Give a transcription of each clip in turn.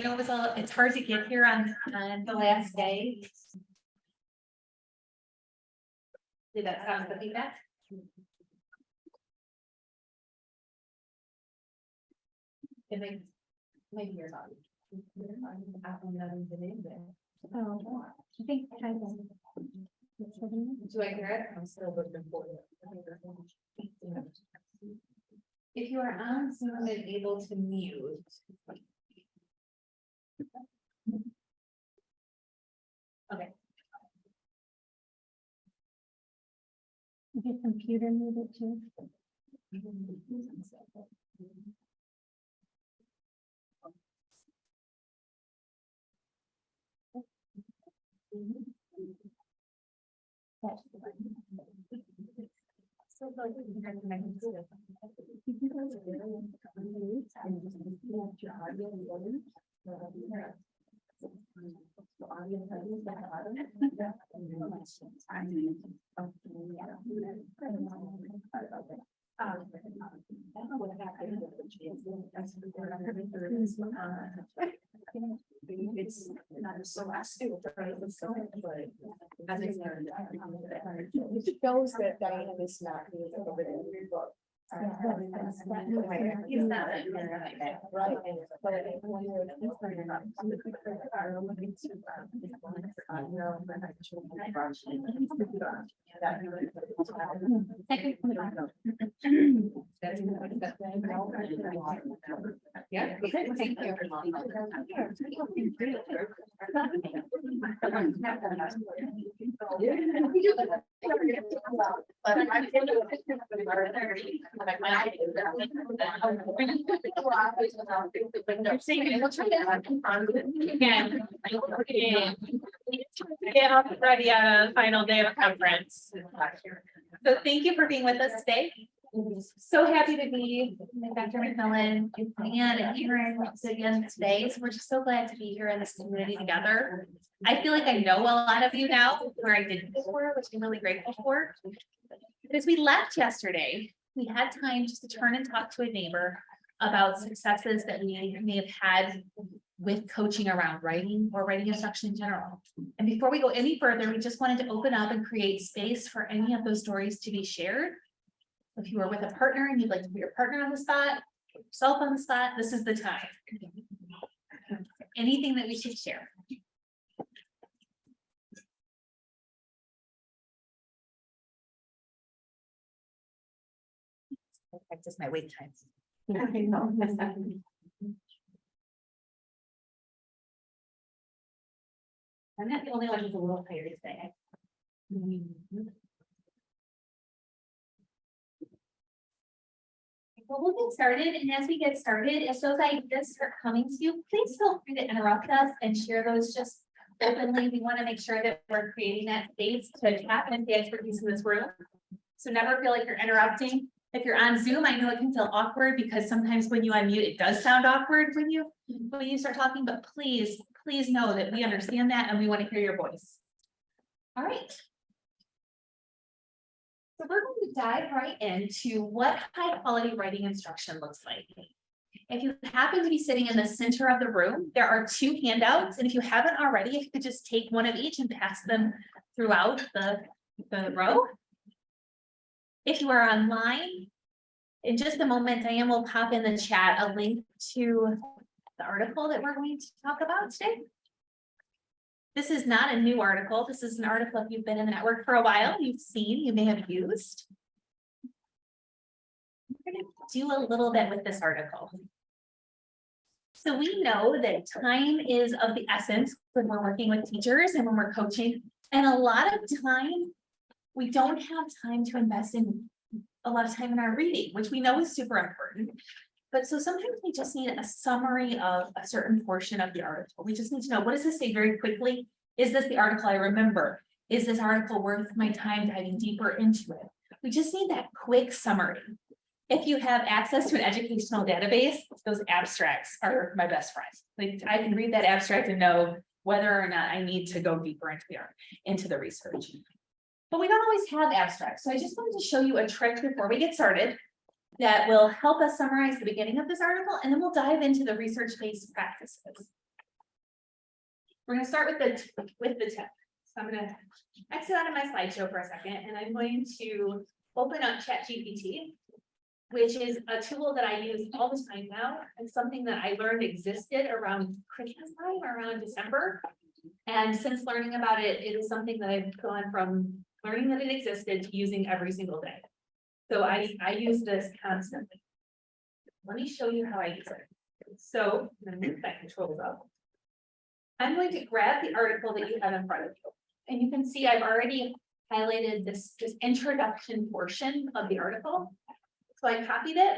know it's hard to get here on the last day. Did that sound the feedback? It makes maybe your body. Oh, I think I Do I hear it? I'm still looking for it. If you are on Zoom and able to mute. Okay. your computer muted too. It's not so last year, but it shows that Diana is not. He's not. Right. Yeah. Thank you. Get ready on a final day of conference. So thank you for being with us today. So happy to be with Dr. McMillon and Aaron again today. So we're just so glad to be here in this community together. I feel like I know a lot of you now where I didn't before, which I'm really grateful for. But as we left yesterday, we had time just to turn and talk to a neighbor about successes that we may have had with coaching around writing or writing instruction in general. And before we go any further, we just wanted to open up and create space for any of those stories to be shared. If you are with a partner and you'd like to put your partner on the spot, put yourself on the spot, this is the time. Anything that we should share. Practice my wait times. I'm not the only one who's a little tired today. Well, we'll get started, and as we get started, if those ideas start coming to you, please feel free to interrupt us and share those just openly. We want to make sure that we're creating that space to tap into the expertise in this room. So never feel like you're interrupting. If you're on Zoom, I know it can feel awkward because sometimes when you unmute, it does sound awkward when you start talking, but please know that we understand that and we want to hear your voice. All right. So we're going to dive right into what high quality writing instruction looks like. If you happen to be sitting in the center of the room, there are two handouts. And if you haven't already, if you could just take one of each and pass them throughout the row. If you are online, in just a moment, Diane will pop in the chat a link to the article that we're going to talk about today. This is not a new article. This is an article if you've been in the network for a while, you've seen, you may have used. We're going to do a little bit with this article. So we know that time is of the essence when we're working with teachers and when we're coaching. And a lot of time, we don't have time to invest in a lot of time in our reading, which we know is super important. But so sometimes we just need a summary of a certain portion of the article. We just need to know, what does this say very quickly? Is this the article I remember? Is this article worth my time diving deeper into it? We just need that quick summary. If you have access to an educational database, those abstracts are my best friends. Like I can read that abstract and know whether or not I need to go deeper into the research. But we don't always have abstracts. So I just wanted to show you a trick before we get started that will help us summarize the beginning of this article, and then we'll dive into the research-based practices. We're gonna start with the tip. So I'm gonna exit out of my slideshow for a second, and I'm going to open up ChatGPT, which is a tool that I use all the time now, and something that I learned existed around Christmas time, around December. And since learning about it, it is something that I've gone from learning that it existed to using every single day. So I use this constantly. Let me show you how I use it. So I'm gonna move that controls up. I'm going to grab the article that you have in front of you. And you can see I've already highlighted this introduction portion of the article. So I copied it.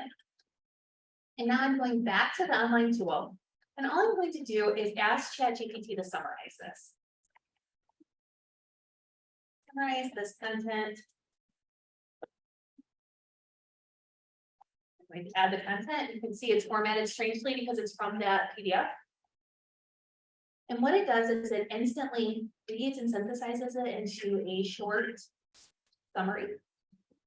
And now I'm going back to the online tool. And all I'm going to do is ask ChatGPT to summarize this. Summarize this content. I'm going to add the content. You can see it's formatted strangely because it's from that PDF. And what it does is it instantly reads and synthesizes it into a short summary.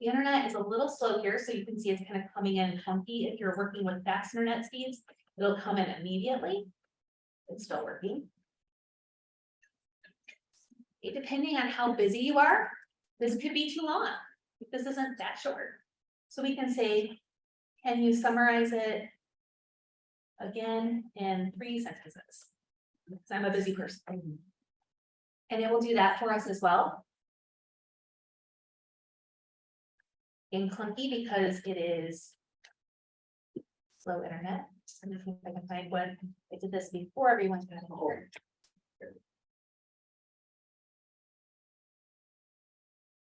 The internet is a little slow here, so you can see it's kind of coming in funky. If you're working with fast internet speeds, it'll come in immediately. It's still working. Depending on how busy you are, this could be too long. This isn't that short. So we can say, can you summarize it again in 3 sentences? Because I'm a busy person. And it will do that for us as well. In clunky because it is slow internet. I'm just see if I can find one. I did this before everyone got here.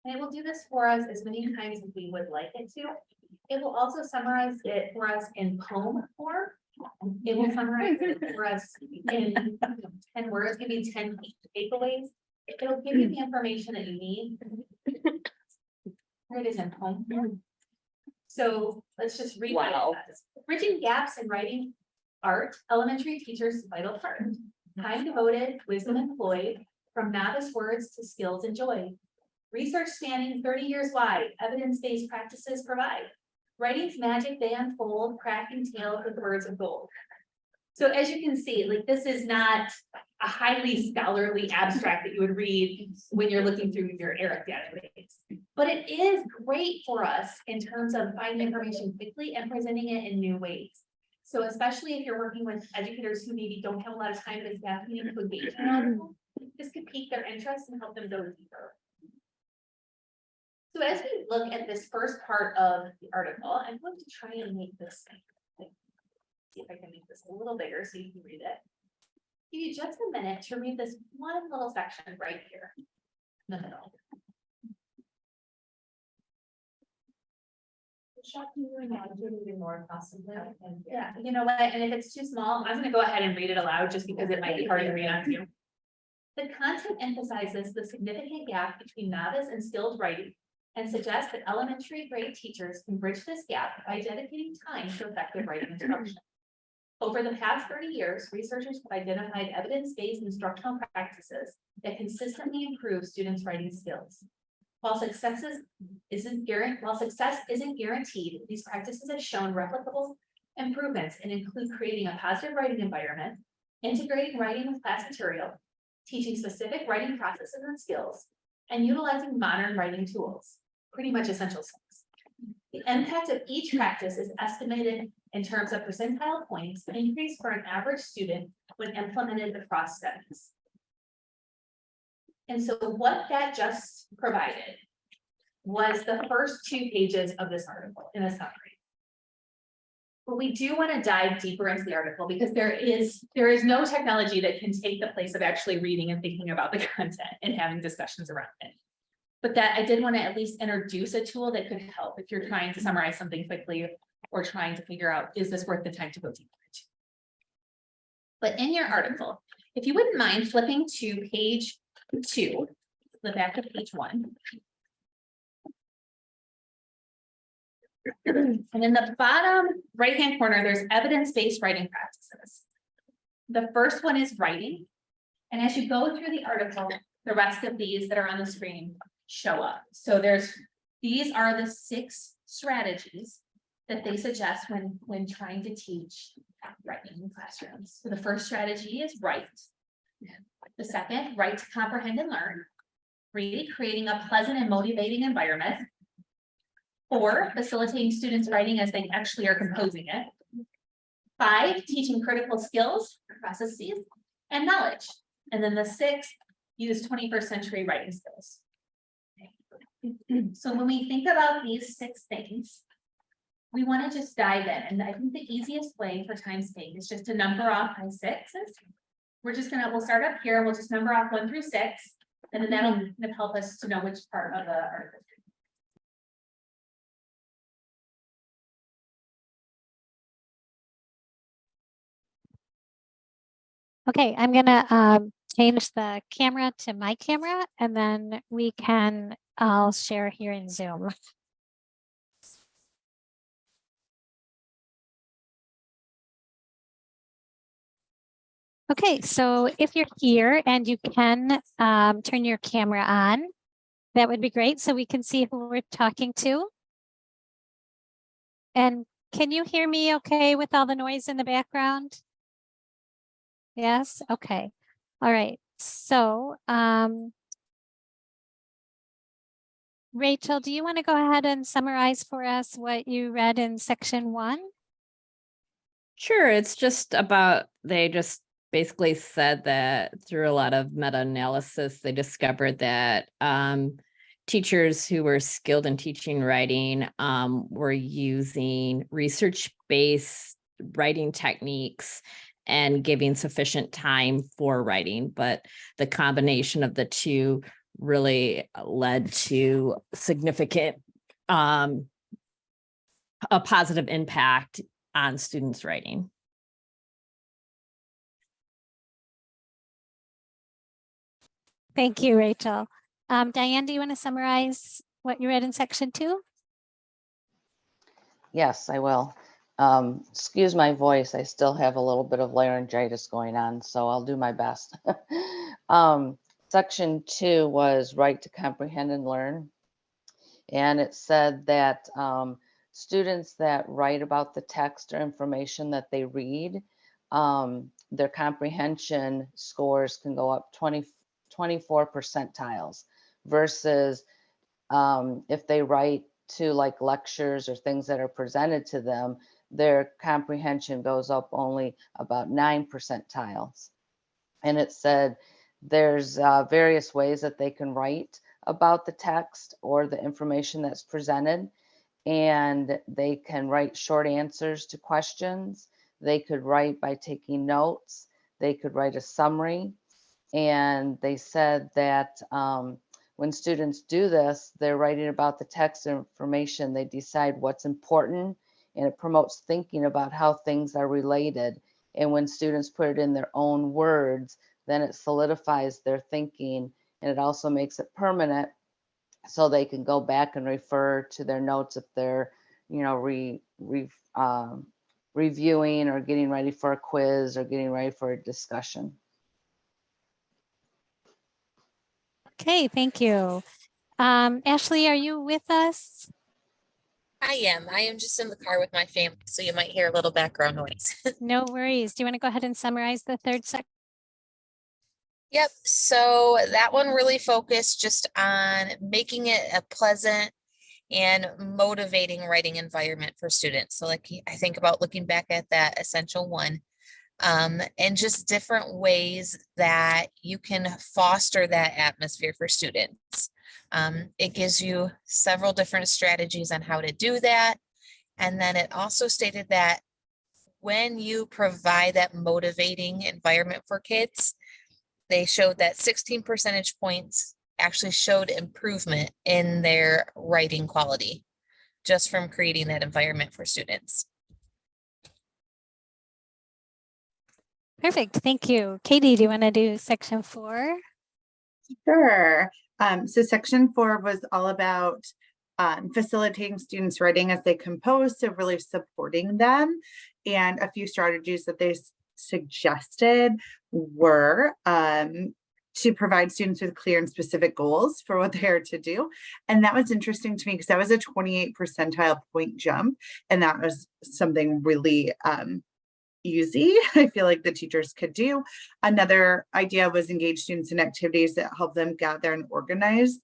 And it will do this for us as many times as we would like it to. It will also summarize it for us in poem form. It will summarize it for us in 10 words, give you 10 takeaways. It'll give you the information that you need. Here it is in poem form. So let's just read what it says. Bridging gaps in writing art, elementary teachers' vital part. Time devoted, wisdom employed, from novice words to skills enjoyed. Research spanning 30 years wide, evidence-based practices provide. Writing's magic they unfold, crafting tales with words of gold. So as you can see, like this is not a highly scholarly abstract that you would read when you're looking through your ERIC database. But it is great for us in terms of finding information quickly and presenting it in new ways. So especially if you're working with educators who maybe don't have a lot of time this afternoon to engage in an article, this could pique their interest and help them go deeper. So as we look at this first part of the article, I'm going to try and make this, see if I can make this a little bigger so you can read it. Give you just a minute to read this one little section right here in the middle. More possibly. Yeah, you know what, and if it's too small, I'm gonna go ahead and read it aloud just because it might be hard to read on you. The content emphasizes the significant gap between novice and skilled writing and suggests that elementary grade teachers can bridge this gap by dedicating time to effective writing instruction. Over the past 30 years, researchers have identified evidence-based instructional practices that consistently improve students' writing skills. While success isn't guaranteed, these practices have shown replicable improvements and include creating a positive writing environment, integrating writing with class material, teaching specific writing processes and skills, and utilizing modern writing tools, pretty much essential skills. The impact of each practice is estimated in terms of percentile points increase for an average student when implemented across studies. And so what that just provided was the first 2 pages of this article in a summary. But we do want to dive deeper into the article because there is no technology that can take the place of actually reading and thinking about the content and having discussions around it. But that I did want to at least introduce a tool that could help if you're trying to summarize something quickly or trying to figure out, is this worth the time to go deeper into? But in your article, if you wouldn't mind flipping to page 2, flip back to page 1. And in the bottom right-hand corner, there's evidence-based writing practices. The first one is writing. And as you go through the article, the rest of these that are on the screen show up. So these are the 6 strategies that they suggest when trying to teach writing in classrooms. So the first strategy is write. The second, write to comprehend and learn. 3, creating a pleasant and motivating environment. 4, facilitating students writing as they actually are composing it. 5, teaching critical skills, processes, and knowledge. And then the 6th, use 21st century writing skills. So when we think about these 6 things, we want to just dive in. And I think the easiest way for time's sake is just to number off by 6s. We'll start up here. We'll just number off 1 through 6. And then that'll kind of help us to know which part of the article. Okay, I'm gonna change the camera to my camera and then I'll share here in Zoom. Okay, so if you're here and you can turn your camera on, that would be great so we can see who we're talking to. And can you hear me okay with all the noise in the background? Yes, okay. All right. So Rachel, do you want to go ahead and summarize for us what you read in section 1? Sure. It's just about, they just basically said that through a lot of meta-analysis, they discovered that teachers who were skilled in teaching writing were using research-based writing techniques and giving sufficient time for writing, but the combination of the two really led to significant a positive impact on students' writing. Thank you, Rachel. Diane, do you want to summarize what you read in section 2? Yes, I will. Excuse my voice. I still have a little bit of laryngitis going on, so I'll do my best. Section 2 was write to comprehend and learn. And it said that students that write about the text or information that they read, their comprehension scores can go up 24 percentiles versus if they write to like lectures or things that are presented to them, their comprehension goes up only about 9 percentiles. And it said there's various ways that they can write about the text or the information that's presented. And they can write short answers to questions. They could write by taking notes. They could write a summary. And they said that when students do this, they're writing about the text information. They decide what's important, and it promotes thinking about how things are related. And when students put it in their own words, then it solidifies their thinking, and it also makes it permanent so they can go back and refer to their notes if they're, you know, reviewing or getting ready for a quiz or getting ready for a discussion. Okay, thank you. Ashley, are you with us? I am. I am just in the car with my family, so you might hear a little background noise. No worries. Do you want to go ahead and summarize the third section? Yep. So that one really focused just on making it a pleasant and motivating writing environment for students. So like I think about looking back at that essential one, and just different ways that you can foster that atmosphere for students. It gives you several different strategies on how to do that. And then it also stated that when you provide that motivating environment for kids, they showed that 16 percentage points actually showed improvement in their writing quality just from creating that environment for students. Perfect. Thank you. Katie, do you want to do section 4? Sure. So section 4 was all about facilitating students writing as they compose, so really supporting them. And a few strategies that they suggested were to provide students with clear and specific goals for what they are to do. And that was interesting to me because that was a 28 percentile point jump. And that was something really easy. I feel like the teachers could do. Another idea was engage students in activities that help them gather and organize.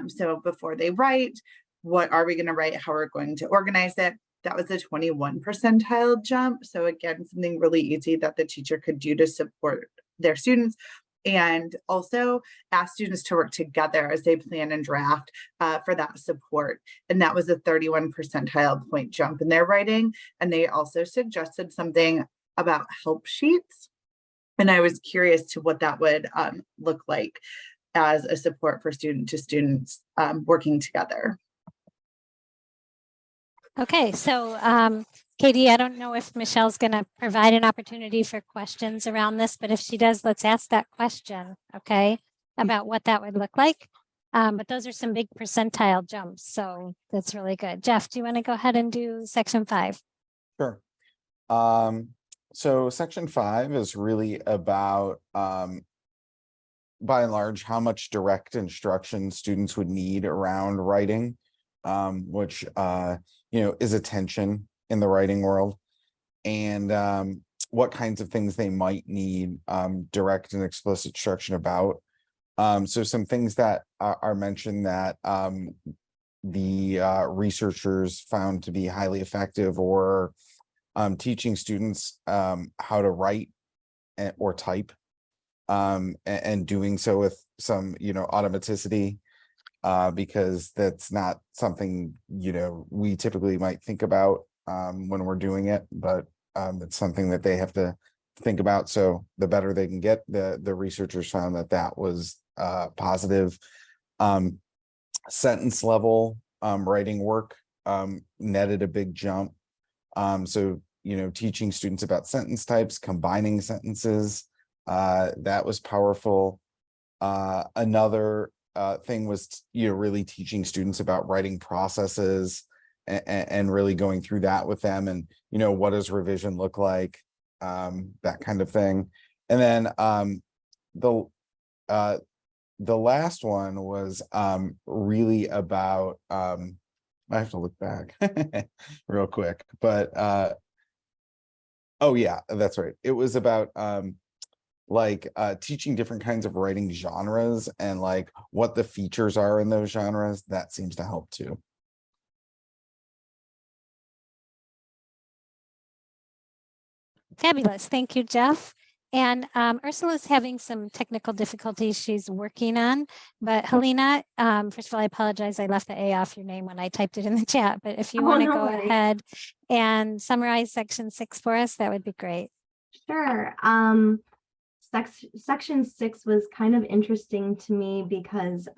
So before they write, what are we going to write? How are we going to organize it? That was a 21 percentile jump. So again, something really easy that the teacher could do to support their students. And also ask students to work together as they plan and draft for that support. And that was a 31 percentile point jump in their writing. And they also suggested something about help sheets. And I was curious to what that would look like as a support for student to students working together. Okay, so Katie, I don't know if Michelle's going to provide an opportunity for questions around this, but if she does, let's ask that question, okay, about what that would look like. But those are some big percentile jumps, so that's really good. Jeff, do you want to go ahead and do section 5? Sure. So section 5 is really about, by and large, how much direct instruction students would need around writing, which is attention in the writing world, and what kinds of things they might need direct and explicit instruction about. So some things that are mentioned that the researchers found to be highly effective, or teaching students how to write or type, and doing so with some automaticity, because that's not something we typically might think about when we're doing it, but it's something that they have to think about. So the better they can get, the researchers found that was positive. Sentence level writing work netted a big jump. So teaching students about sentence types, combining sentences, that was powerful. Another thing was really teaching students about writing processes, and really going through that with them, and what does revision look like, that kind of thing. And then the last one was really about I have to look back real quick, but oh yeah, that's right, it was about teaching different kinds of writing genres, and what the features are in those genres. That seems to help too. Fabulous. Thank you, Jeff. And Ursula's having some technical difficulties she's working on. But Helena, first of all, I apologize. I left the A off your name when I typed it in the chat. But if you want to go ahead and summarize section 6 for us, that would be great. Sure. Section 6 was kind of interesting to me because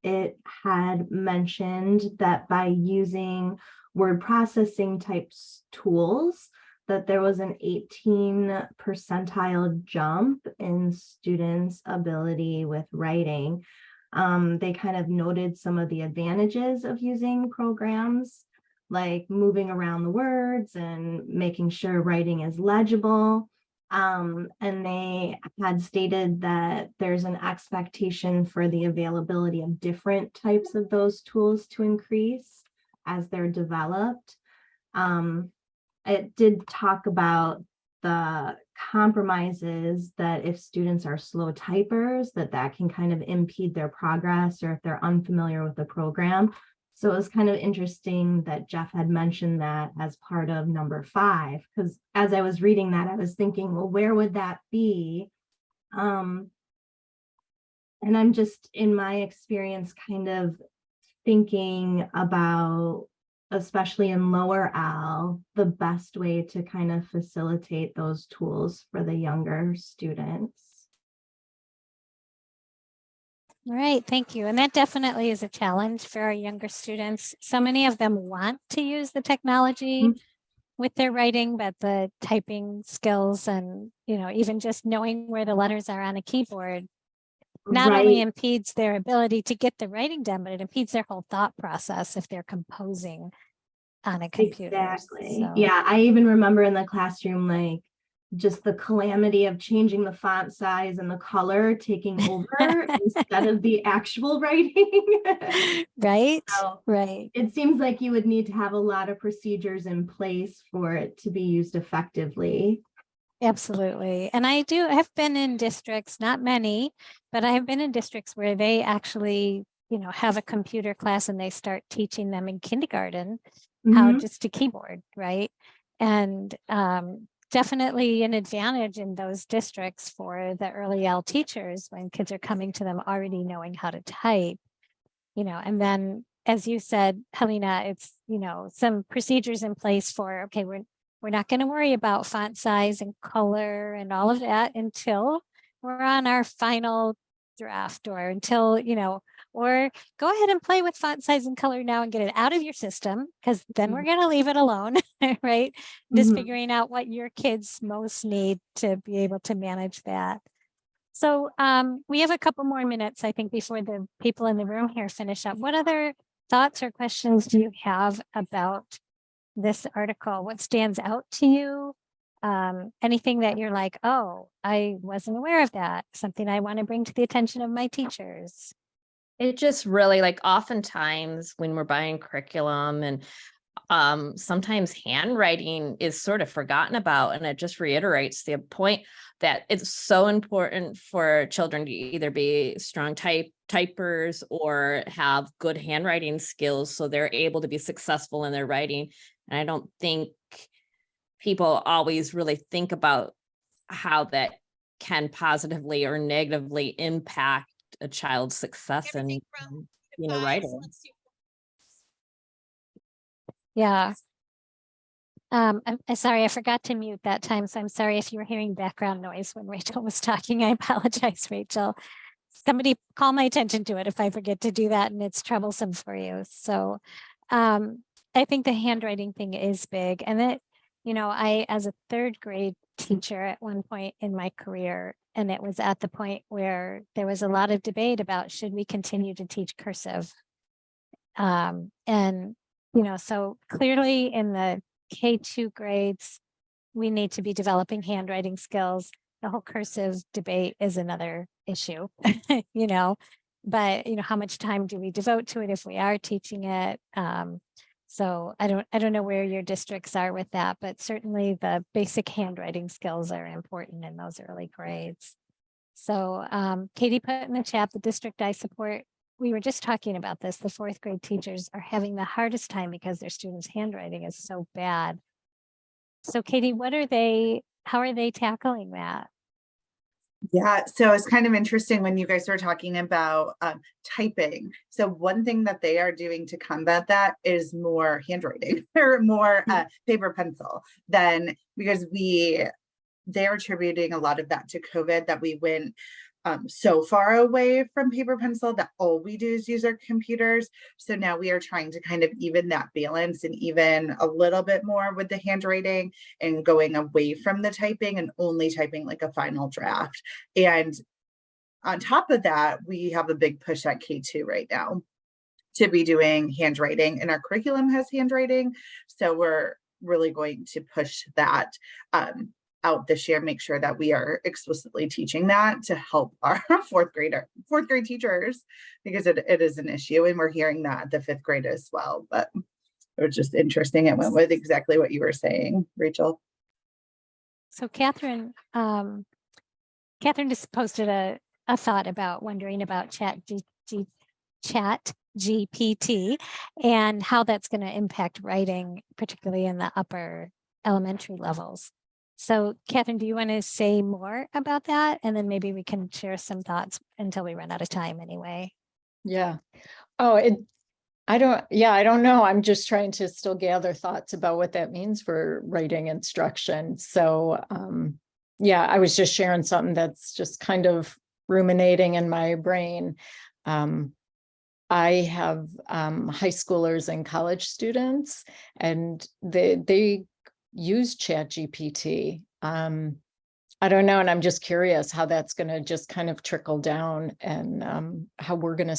it had mentioned that by using word processing types tools, that there was an 18 percentile jump in students' ability with writing. They kind of noted some of the advantages of using programs, like moving around the words and making sure writing is legible. And they had stated that there's an expectation for the availability of different types of those tools to increase as they're developed. It did talk about the compromises that if students are slow typers, that can kind of impede their progress, or if they're unfamiliar with the program. So it was kind of interesting that Jeff had mentioned that as part of number 5, because as I was reading that, I was thinking, well, where would that be? And I'm just, in my experience, kind of thinking about, especially in lower L, the best way to kind of facilitate those tools for the younger students. All right, thank you. And that definitely is a challenge for our younger students. So many of them want to use the technology with their writing, but the typing skills and, even just knowing where the letters are on a keyboard not only impedes their ability to get the writing done, but it impedes their whole thought process if they're composing on a computer. Exactly. So. Yeah, I even remember in the classroom, just the calamity of changing the font size and the color taking over instead of the actual writing. Right, So right. it seems like you would need to have a lot of procedures in place for it to be used effectively. Absolutely. And I have been in districts, not many, but I have been in districts where they actually, have a computer class and they start teaching them in kindergarten how Mhm. just to keyboard, right? And definitely an advantage in those districts for the early L teachers when kids are coming to them already knowing how to type, and then as you said, Helena, it's, some procedures in place for, okay, we're not going to worry about font size and color and all of that until we're on our final draft or until, or go ahead and play with font size and color now and get it out of your system because then we're going to leave it alone, right? Just Mhm. figuring out what your kids most need to be able to manage that. So we have a couple more minutes, I think, before the people in the room here finish up. What other thoughts or questions do you have about this article? What stands out to you? Anything that you're like, oh, I wasn't aware of that. Something I want to bring to the attention of my teachers. It just really, like, oftentimes when we're buying curriculum and sometimes handwriting is sort of forgotten about, and it just reiterates the point that it's so important for children to either be strong typers or have good handwriting skills so they're able to be successful in their writing. And I don't think people always really think about how that can positively or negatively impact a child's success in being a writer. Yeah. I'm sorry, I forgot to mute that time. So I'm sorry if you were hearing background noise when Rachel was talking. I apologize, Rachel. Somebody call my attention to it if I forget to do that and it's troublesome for you. So I think the handwriting thing is big. And that, I, as a third grade teacher at one point in my career, and it was at the point where there was a lot of debate about should we continue to teach cursive? And, so clearly in the K2 grades, we need to be developing handwriting skills. The whole cursive debate is another issue, but how much time do we devote to it if we are teaching it? So I don't know where your districts are with that, but certainly the basic handwriting skills are important in those early grades. So Katie put in the chat, the district I support, we were just talking about this, the fourth grade teachers are having the hardest time because their students' handwriting is so bad. So Katie, how are they tackling that? Yeah, so it's kind of interesting when you guys were talking about typing. So one thing that they are doing to combat that is more handwriting or more paper pencil than, because they're attributing a lot of that to COVID, that we went so far away from paper pencil that all we do is use our computers. So now we are trying to kind of even that balance and even a little bit more with the handwriting and going away from the typing and only typing like a final draft. And on top of that, we have a big push at K2 right now to be doing handwriting, and our curriculum has handwriting. So we're really going to push that out this year, make sure that we are explicitly teaching that to help our fourth grade teachers, because it is an issue, and we're hearing that the fifth grade as well. But it was just interesting. It went with exactly what you were saying, Rachel. So Catherine just posted a thought about wondering about chat GPT and how that's going to impact writing, particularly in the upper elementary levels. So Catherine, do you want to say more about that? And then maybe we can share some thoughts until we run out of time anyway. Yeah. Oh, I don't know. I'm just trying to still gather thoughts about what that means for writing instruction. So yeah, I was just sharing something that's just kind of ruminating in my brain. I have high schoolers and college students, and they use ChatGPT. I don't know. And I'm just curious how that's going to just kind of trickle down, and how we're going to,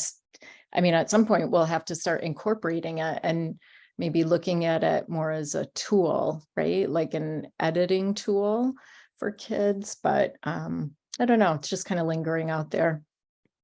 at some point we'll have to start incorporating it and maybe looking at it more as a tool, right? Like an editing tool for kids, but I don't know, it's just kind of lingering out there.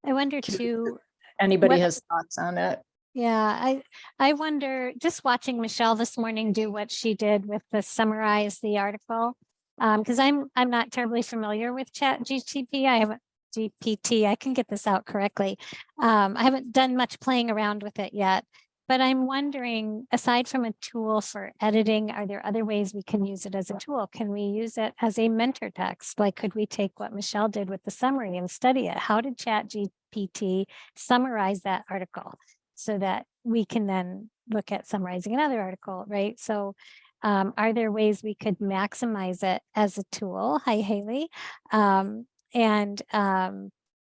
I wonder too, Anybody What- has thoughts on it? yeah, I wonder, just watching Michelle this morning do what she did with the summarize the article. Because I'm not terribly familiar with Chat GTP. I haven't GPT, I can get this out correctly. I haven't done much playing around with it yet, but I'm wondering, aside from a tool for editing, are there other ways we can use it as a tool? Can we use it as a mentor text? Like, could we take what Michelle did with the summary and study it? How did Chat GPT summarize that article so that we can then look at summarizing another article, right? So are there ways we could maximize it as a tool? Hi, Haley. And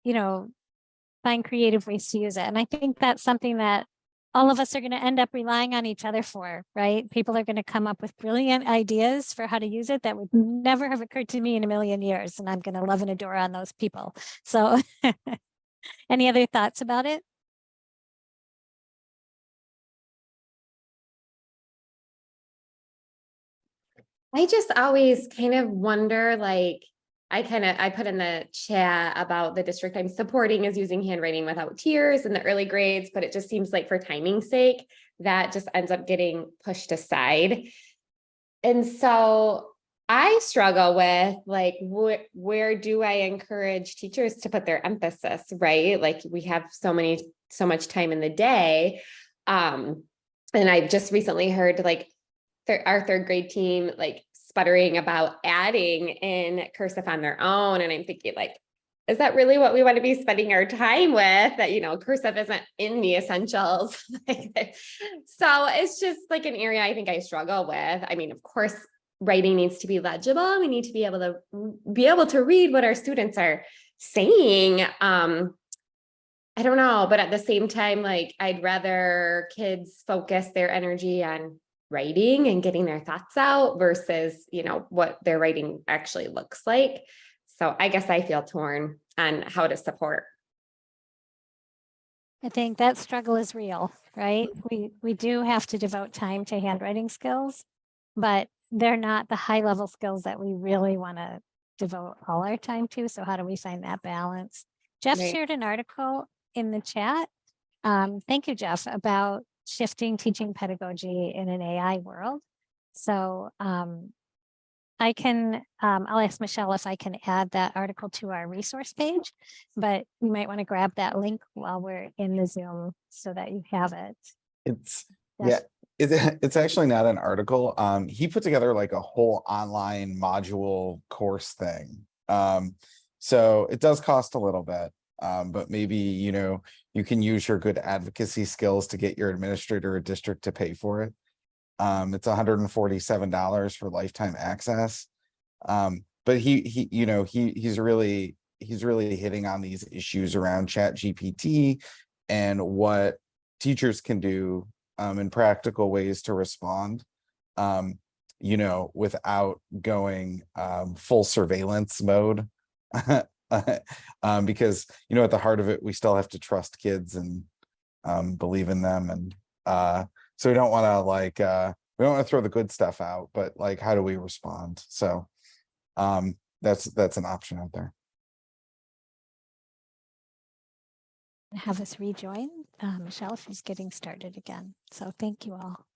you know, find creative ways to use it. And I think that's something that all of us are going to end up relying on each other for, right? People are going to come up with brilliant ideas for how to use it that would never have occurred to me in a million years. And I'm going to love and adore on those people. So any other thoughts about it? I just always kind of wonder, like, I put in the chat about the district I'm supporting is using handwriting without tears in the early grades, but it just seems like for timing's sake, that just ends up getting pushed aside. And so I struggle with, like, where do I encourage teachers to put their emphasis, right? Like, we have so much time in the day. And I've just recently heard, like, our third grade team, like, sputtering about adding in cursive on their own. And I'm thinking, like, is that really what we want to be spending our time with? That, you know, cursive isn't in the essentials. So it's just like an area I think I struggle with. I mean, of course, writing needs to be legible. We need to be able to read what our students are saying. I don't know, but at the same time, like, I'd rather kids focus their energy on writing and getting their thoughts out versus, you know, what their writing actually looks like. So I guess I feel torn on how to support. I think that struggle is real, right? We do have to devote time to handwriting skills, but they're not the high level skills that we really want to devote all our time to. So how do we find that balance? Jeff Right. shared an article in the chat. Thank you, Jeff, about shifting teaching pedagogy in an AI world. So I can, I'll ask Michelle if I can add that article to our resource page, but you might want to grab that link while we're in the Zoom so that you have it. It's Yes. it's actually not an article. He put together like a whole online module course thing. So it does cost a little bit. But maybe, you know, you can use your good advocacy skills to get your administrator or district to pay for it. It's $147 for lifetime access. But he, you know, he's really hitting on these issues around Chat GPT and what teachers can do in practical ways to respond, you know, without going full surveillance mode. Because, you know, at the heart of it, we still have to trust kids and believe in them. And so we don't want to we don't want to throw the good stuff out, but like, how do we respond? So that's an option out there. Have us rejoin Michelle if she's getting started again. So thank you all.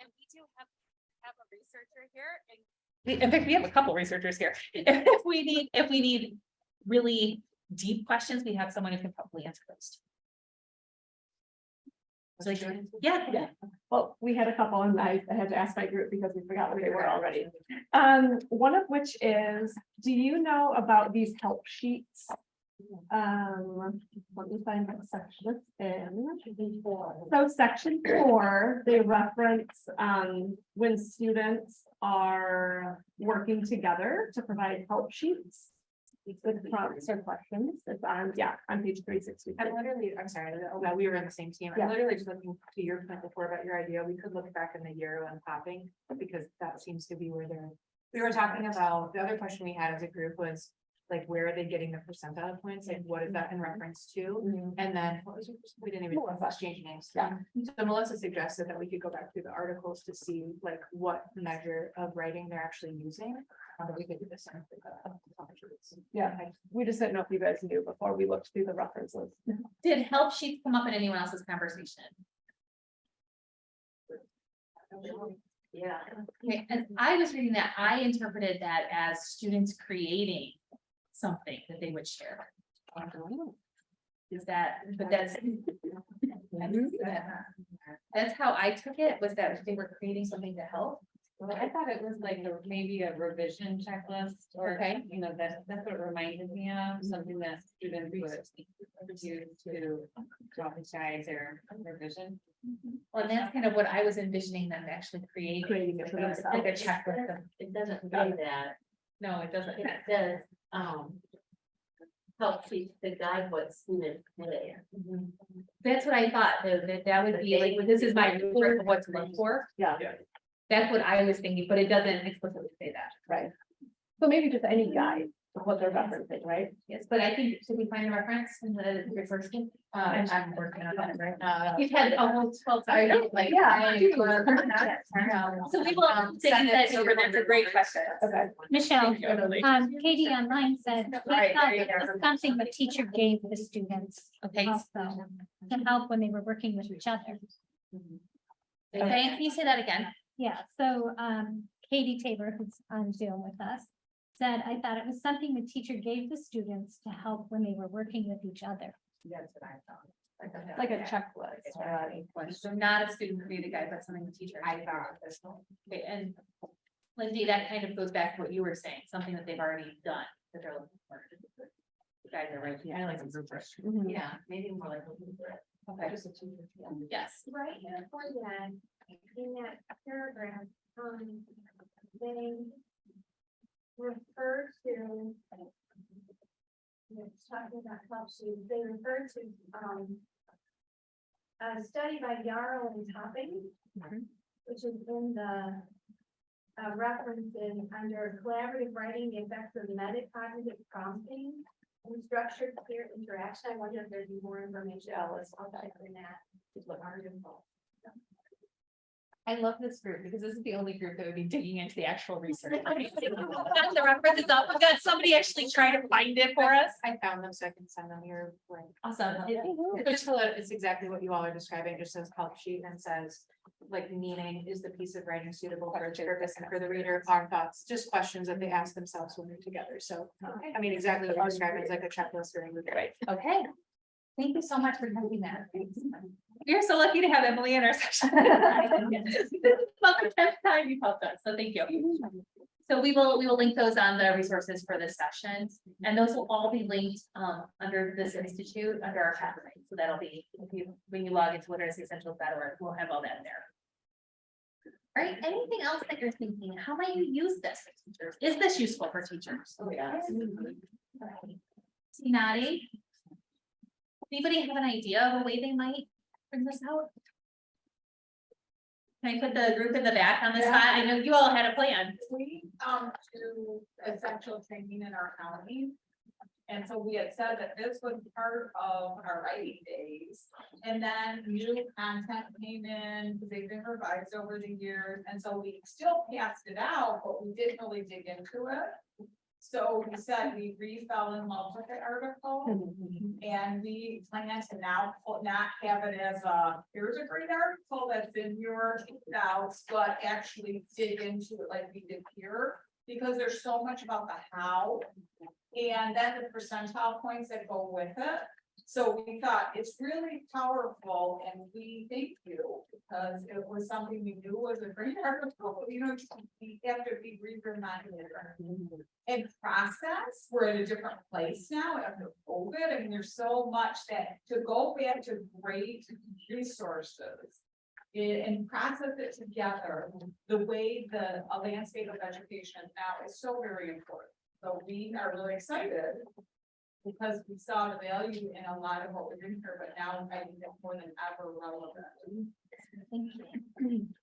And we do have a researcher here. In fact, we have a couple researchers here. If we need really deep questions, we have someone who can probably answer those. So, yeah. Well, we had a couple and I had to ask my group because we forgot what they were already. One of which is, do you know about these help sheets? Let me find what section it's in. So section 4, they reference when students are working together to provide help sheets with prompts or questions. It's on, on page 360. I'm sorry, no, we were in the same team. I'm literally just looking to your point before about your idea. We could look back in the year on popping, because that seems to be where we were talking about. The other question we had as a group was, like, where are they getting the percentile points? Like, what is that in reference to? And then, what was your, we didn't even exchange names. Yeah. So Melissa suggested that we could go back through the articles to see like what measure of writing they're actually using. We could do this. Yeah, we just didn't know if you guys knew before we looked through the references. Did help sheets come up in anyone else's conversation? Yeah. Okay, and I was reading that, I interpreted that as students creating something that they would share. Is that, but that's. That's how I took it, was that they were creating something to help. Well, I thought it was like maybe a revision checklist or, Okay. you know, that's what it reminded me of, something that students would use to strategize their revision. Well, and that's kind of what I was envisioning them actually creating it for like themselves. a checklist. It doesn't say that. No, it doesn't. It says, help teach the guide what students did. That's what I thought, that would be like, this is my rubric of what to look for. Yeah, That's what I was thinking, but it doesn't explicitly say that. right. So maybe just any guide of what they're referencing, right? Yes, but I think, should we find the reference in the reverse? I'm working on that right now. You've had almost 12. I know, like, Yeah. So we will take that over. That's a great question. Okay. Michelle, Totally. Katie online said, we Right, thought right, it was something the teacher gave the students Okay. also to help when they were working with each other. Diane, can you say that again? Yeah, so Katie Tabor, who's on Zoom with us, said, I thought it was something the teacher gave the students to help when they were working with each other. That's what I thought. Like a checklist. So not a student created guide, but something the teacher. I thought. Okay, and Lindsay, that kind of goes back to what you were saying, something that they've already done, that they're looking for. The guys are right, I like some rubric. Mhm. Yeah, maybe more like a rubric. Okay. Yes. Right here for that, in that paragraph, they refer to. It's talking about help sheets, they refer to, a study by Yarrow and Topping, which is in the references under collaborative writing, the effects of metacognitive prompting and structured peer interaction. I wonder if there'd be more information. I'll dive in that. I love this group because this is the only group that would be digging into the actual research. The reference is up, we've got somebody actually trying to find it for us. I found them, so I can send them your link. Awesome. It's exactly what you all are describing, it just says help sheet and says, like, meaning is the piece of writing suitable for its purpose and for the reader, our thoughts, just questions that they ask themselves when they're together, so. I mean, exactly what you're describing is like a checklist or a right. Okay. Thank you so much for typing that. You're so lucky to have Emily in our session. This is about the 10th time you've helped us, so thank you. So we will link those on the resources for this session, and those will all be linked under this institute, under our pathway. So that'll be, when you log into literacyessentials.org, we'll have all that there. All right, anything else that you're thinking? How might you use this for teachers? Is this useful for teachers? Oh, yeah. Nadi? Anybody have an idea of a way they might bring this out? Can I put the group in the back on the spot? I know you all had a plan. We do essential training in our county. And so we had said that this was part of our writing days. And then new content came in, because they've been revised over the years, and so we still passed it out, but we didn't really dig into it. So we said we fell in love with the article, and we plan to now not have it as a, here's a great article that's in your notes, but actually dig into it like we did here, because there's so much about the how, and then the percentile points that go with it. So we thought it's really powerful, and we thank you, because it was something we knew was a great article, you know, we have to be reminded. And process, we're at a different place now after COVID, and there's so much that to go back to great resources and process it together, the way the landscape of education now is so very important. So we are really excited because we saw the value in a lot of what we're doing here, but now I think it's more than ever relevant. Thank you.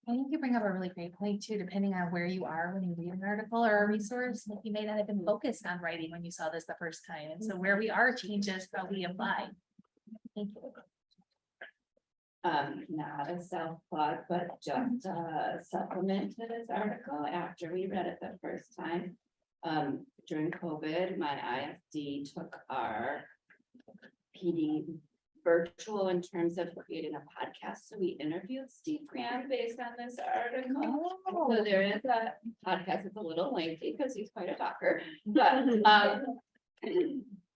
I think you bring up a really great point too, depending on where you are when you read an article or a resource, like you may not have been focused on writing when you saw this the first time. And so where we are changes how we apply. Thank you. Not a self plug, but just a supplement to this article after we read it the first time. During COVID, my ISD took our PD virtual in terms of creating a podcast. So we interviewed Steve Graham based on this article. So there is a podcast, it's a little lengthy because he's quite a talker, but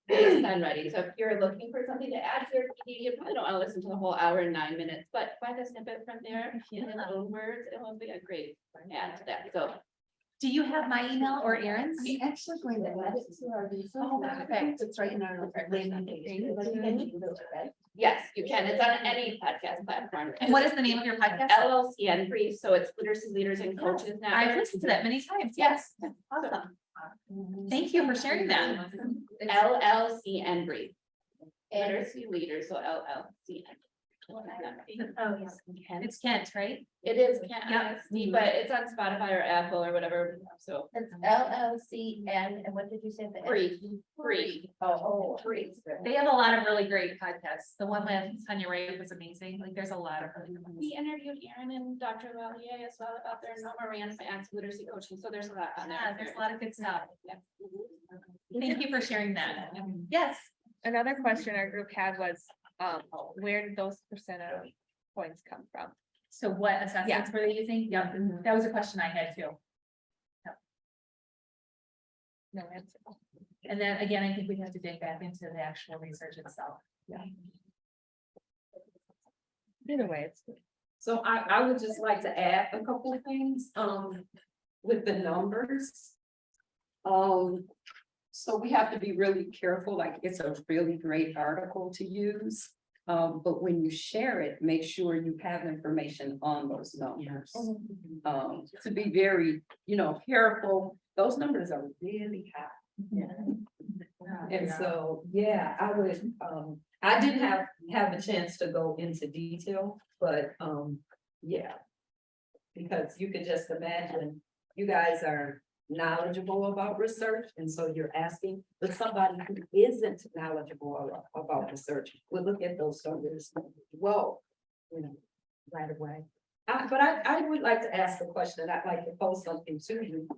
based on writing. So if you're looking for something to add to your PD, you probably don't want to listen to the whole hour and 9 minutes, but find a snippet from there in his own words, it will be a great add to that. So Do you have my email or Erin's? Actually going to add it to our resource. Oh, perfect. It's right in our landing page. yes, you can. It's on any podcast platform. And what is the name of your podcast? LLCN brief, so it's literacy leaders and coaches now. I've listened to that many times. Yes. Awesome. Thank you for sharing that. LLCN brief. Literacy leaders, so LLCN. Oh, yes. It's Kent, right? It is Yep. ISD, but it's on Spotify or Apple or whatever, so. It's LLCN, and what did you say? Free. Oh, free. They have a lot of really great podcasts. The one with Tanya Wright was amazing. Like there's a lot of really good ones. We interviewed Erin and Dr. Lallier as well about their number and literacy coaching, so there's a lot on Yeah, there. there's a lot of good stuff. Yeah. Thank you for sharing that. Yes. Another question our group had was, where did those percent of points come from? So what assessments were they using? Yeah, that was a question I had too. No answer. And then again, I think we have to dig back into the actual research itself. Yeah. Either way, it's good. So I would just like to add a couple of things, with the numbers. So we have to be really careful, like it's a really great article to use. But when you share it, make sure you have information on those numbers. To be very, careful, those numbers are really high. And so, yeah, I would, I didn't have a chance to go into detail, but, yeah. Because you could just imagine, you guys are knowledgeable about research, and so you're asking, but somebody who isn't knowledgeable about research will look at those numbers, whoa, right away. But I would like to ask a question, I'd like to pose something to you.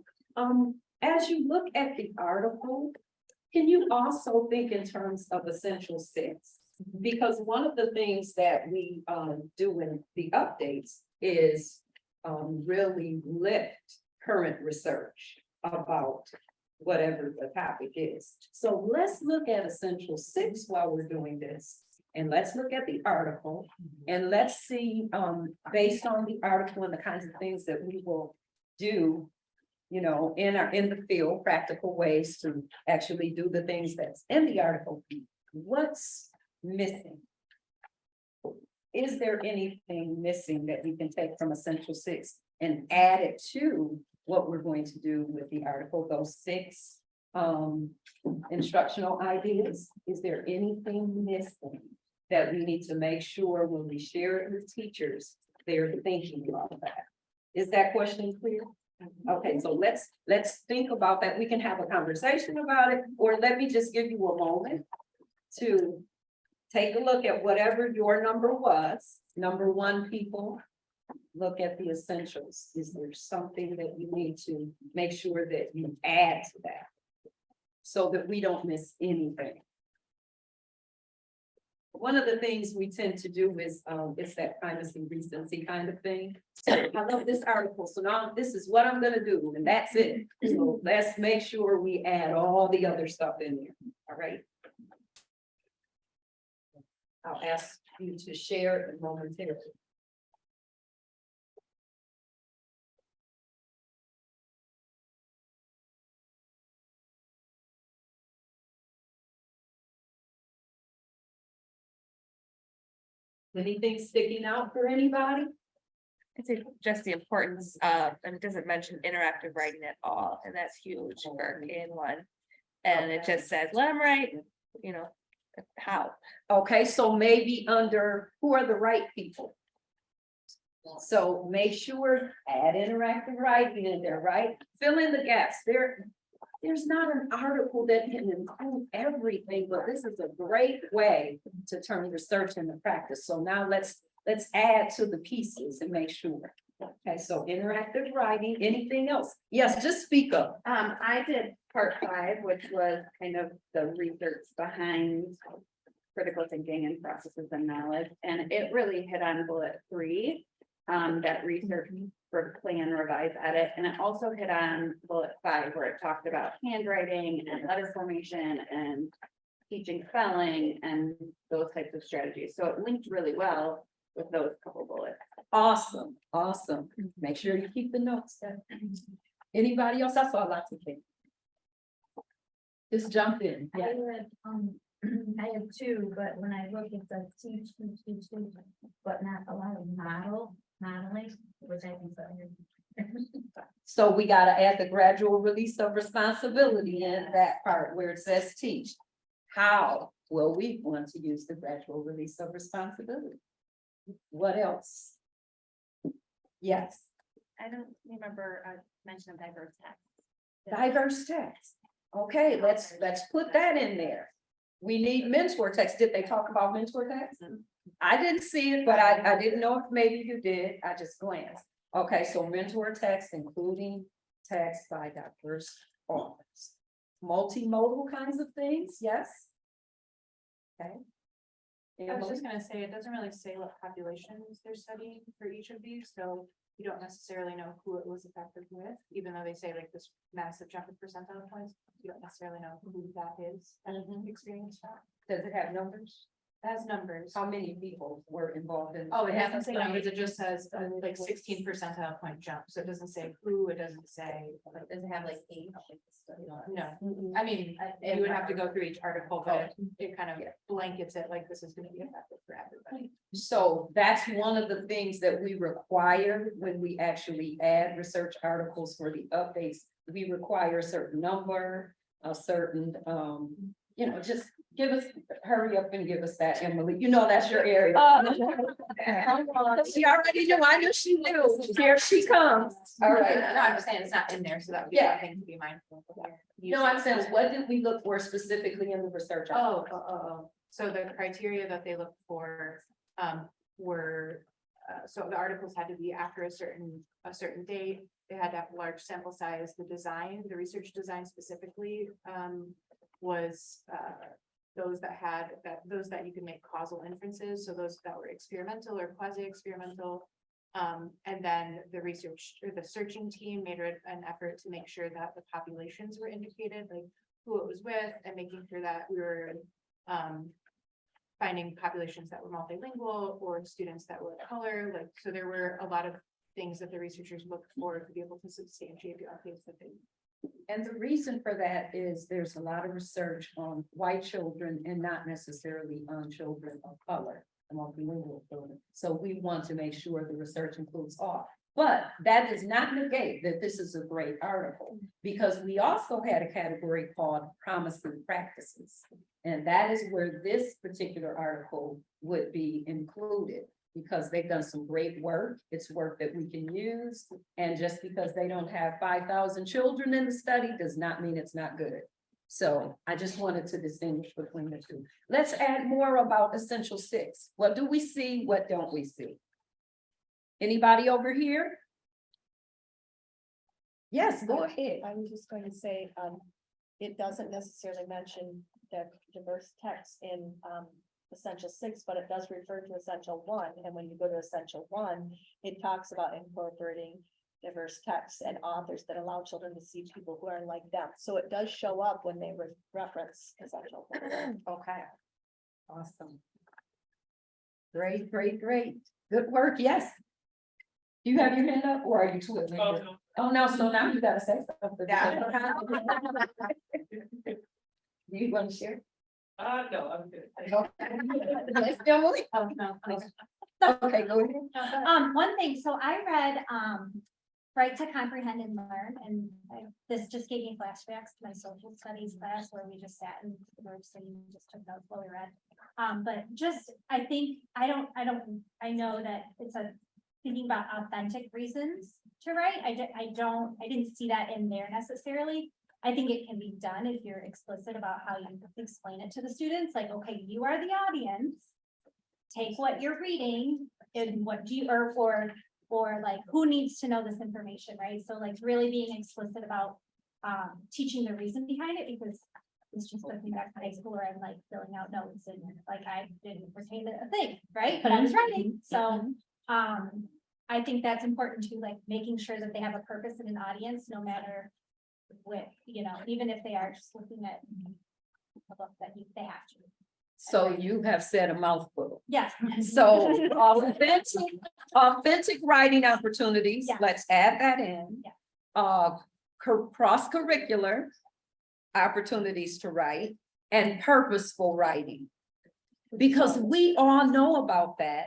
As you look at the article, can you also think in terms of essential six? Because one of the things that we do in the updates is really lift current research about whatever the topic is. So let's look at essential six while we're doing this. And let's look at the article and let's see, based on the article and the kinds of things that we will do, in the field, practical ways to actually do the things that's in the article. What's missing? Is there anything missing that we can take from essential six and add it to what we're going to do with the article, those six instructional ideas? Is there anything missing that we need to make sure when we share it with teachers, they're thinking about that? Is that question clear? Okay, so let's think about that. We can have a conversation about it, or let me just give you a moment to take a look at whatever your number was. Number one, people, look at the essentials. Is there something that you need to make sure that you add to that so that we don't miss anything? One of the things we tend to do is it's that primacy recency kind of thing. So I love this article, so now this is what I'm gonna do, and that's it. So let's make sure we add all the other stuff in there. All right. I'll ask you to share it momentarily. Anything sticking out for anybody? It's just the importance of, and it doesn't mention interactive writing at all, and that's huge for K1. And it just says, let them write, you know, how? Okay, so maybe under who are the right people? So make sure add interactive writing in there, right? Fill in the gaps. There's not an article that can include everything, but this is a great way to turn research into practice. So now let's add to the pieces and make sure. Okay, so interactive writing, anything else? Yes, just speak up. I did part 5, which was kind of the research behind critical thinking and processes and knowledge. And it really hit on bullet 3, that research for plan, revise, edit. And it also hit on bullet 5, where it talked about handwriting and letter formation and teaching spelling and those types of strategies. So it linked really well with those couple bullets. Awesome, awesome. Make sure you keep the notes. Anybody else? I saw lots of things. Just jump in. I had, I have 2, but when I look, it says teach, but not a lot of modeling, which I think so. So we gotta add the gradual release of responsibility in that part where it says teach. How will we want to use the gradual release of responsibility? What else? Yes, I don't remember a mention of diverse text. diverse text. Okay, let's put that in there. We need mentor text. Did they talk about mentor text? I didn't see it, but I didn't know if maybe you did. I just glanced. Okay, so mentor text, including text by diverse authors. Multimodal kinds of things, yes? Okay. I was just gonna say, it doesn't really say what populations they're studying for each of these, so you don't necessarily know who it was effective with, even though they say like this massive jump in percentile points, you don't necessarily know who that is that experienced that. Does it have numbers? It has numbers. How many people were involved in? Oh, it doesn't say numbers, it just says like 16 percentile point jump, so it doesn't say who, it doesn't say. Does it have like age? No, I mean, you would have to go through each article, but it kind of blankets it like this is gonna be effective for everybody. So that's one of the things that we require when we actually add research articles for the updates. We require a certain number, a certain, you know, just give us, hurry up and give us that, Emily. You know, that's your area. She already knew, I knew she knew. Here she comes. All right. No, I'm just saying it's not in there, so that would be Yeah. one thing to be mindful of. No, I'm saying, what did we look for specifically in the research? So the criteria that they looked for were, so the articles had to be after a certain date. They had to have a large sample size. The design, the research design specifically was those that you can make causal inferences. So those that were experimental or quasi-experimental. And then the research or the searching team made an effort to make sure that the populations were indicated, like who it was with, and making sure that we were finding populations that were multilingual or students that were of color. Like, so there were a lot of things that the researchers looked for to be able to substantiate the updates that they. And the reason for that is there's a lot of research on white children and not necessarily on children of color. Multilingual children. So we want to make sure the research includes all. But that does not negate that this is a great article, because we also had a category called promising practices. And that is where this particular article would be included, because they've done some great work. It's work that we can use. And just because they don't have 5,000 children in the study does not mean it's not good. So I just wanted to distinguish between the two. Let's add more about Essential 6. What do we see? What don't we see? Anybody over here? Yes, go ahead. I was just going to say, it doesn't necessarily mention the diverse text in Essential 6, but it does refer to Essential 1. And when you go to Essential 1, it talks about incorporating diverse texts and authors that allow children to see people who are like them. So it does show up when they reference Essential 1. Okay. Awesome. Great, great, great. Good work. Yes. You have your hand up, or are you twiddling? Oh, no. So now you gotta say something. Do you want to share? No, I'm good. Let's go. Oh, no, please. Okay, go ahead. One thing, so I read write to comprehend and learn, and this just gave me flashbacks to my social studies class where we just sat in groups and just took notes while we read. But just, I think, I know that it's thinking about authentic reasons to write. I didn't see that in there necessarily. I think it can be done if you're explicit about how you explain it to the students, like, okay, you are the audience. Take what you're reading and what do you, or like, who needs to know this information, right? So like really being explicit about teaching the reason behind it, because it's just looking back to high school where I'm like filling out notes and like I didn't retain a thing, right? But I was writing. So I think that's important too, like making sure that they have a purpose and an audience, no matter what, you know, even if they are just looking at a book that they have to. So you have said a mouthful. Yes. So authentic writing opportunities, Yes. let's add that in. Yeah. Cross-curricular opportunities to write and purposeful writing. Because we all know about that.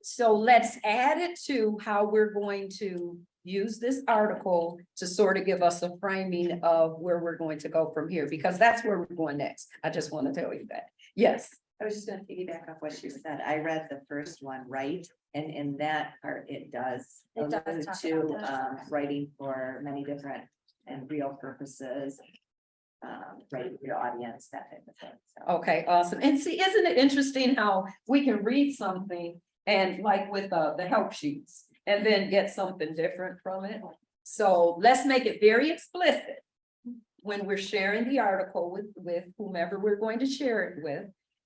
So let's add it to how we're going to use this article to sort of give us a framing of where we're going to go from here, because that's where we're going next. I just want to tell you that. Yes. I was just gonna piggyback off what you said. I read the first one, right? And in that part, it does It does allude talk to about that. writing for many different and real purposes. Writing for your audience, that type of thing. So. Okay, awesome. And see, isn't it interesting how we can read something and like with the help sheets and then get something different from it? So let's make it very explicit when we're sharing the article with whomever we're going to share it with,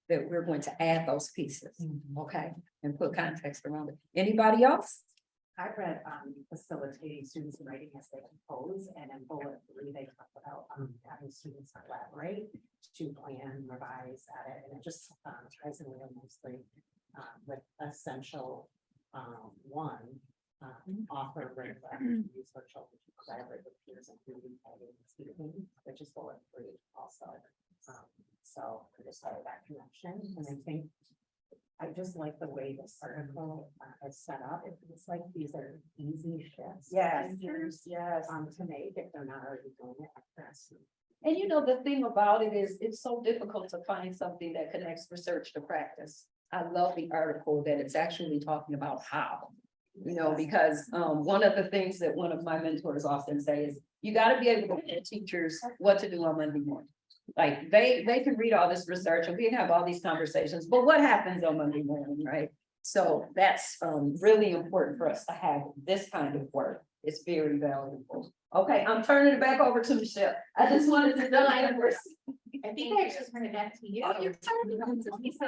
that we're going to add those pieces, okay? And put context around it. Anybody else? I read facilitating students in writing as they compose, and in bullet 3, they talk about having students collaborate to plan, revise, edit, and it just ties in really nicely with essential 1 author use for children to collaborate with peers, including editing and speaking, which is bullet 3 also. So I just started that connection, and I think I just like the way this article is set up. It's like these are easy shifts. Yes. Yes. To make if they're not already doing it at first. And you know, the thing about it is, it's so difficult to find something that connects research to practice. I love the article that it's actually talking about how, you know, because one of the things that one of my mentors often say is, you got to be able to tell teachers what to do on Monday morning. Like they can read all this research and we can have all these conversations, but what happens on Monday morning, right? So that's really important for us to have this kind of work. It's very valuable. Okay, I'm turning it back over to Michelle. I just wanted to know. I think I just turned it back to you. Oh, you're turning it to me. So,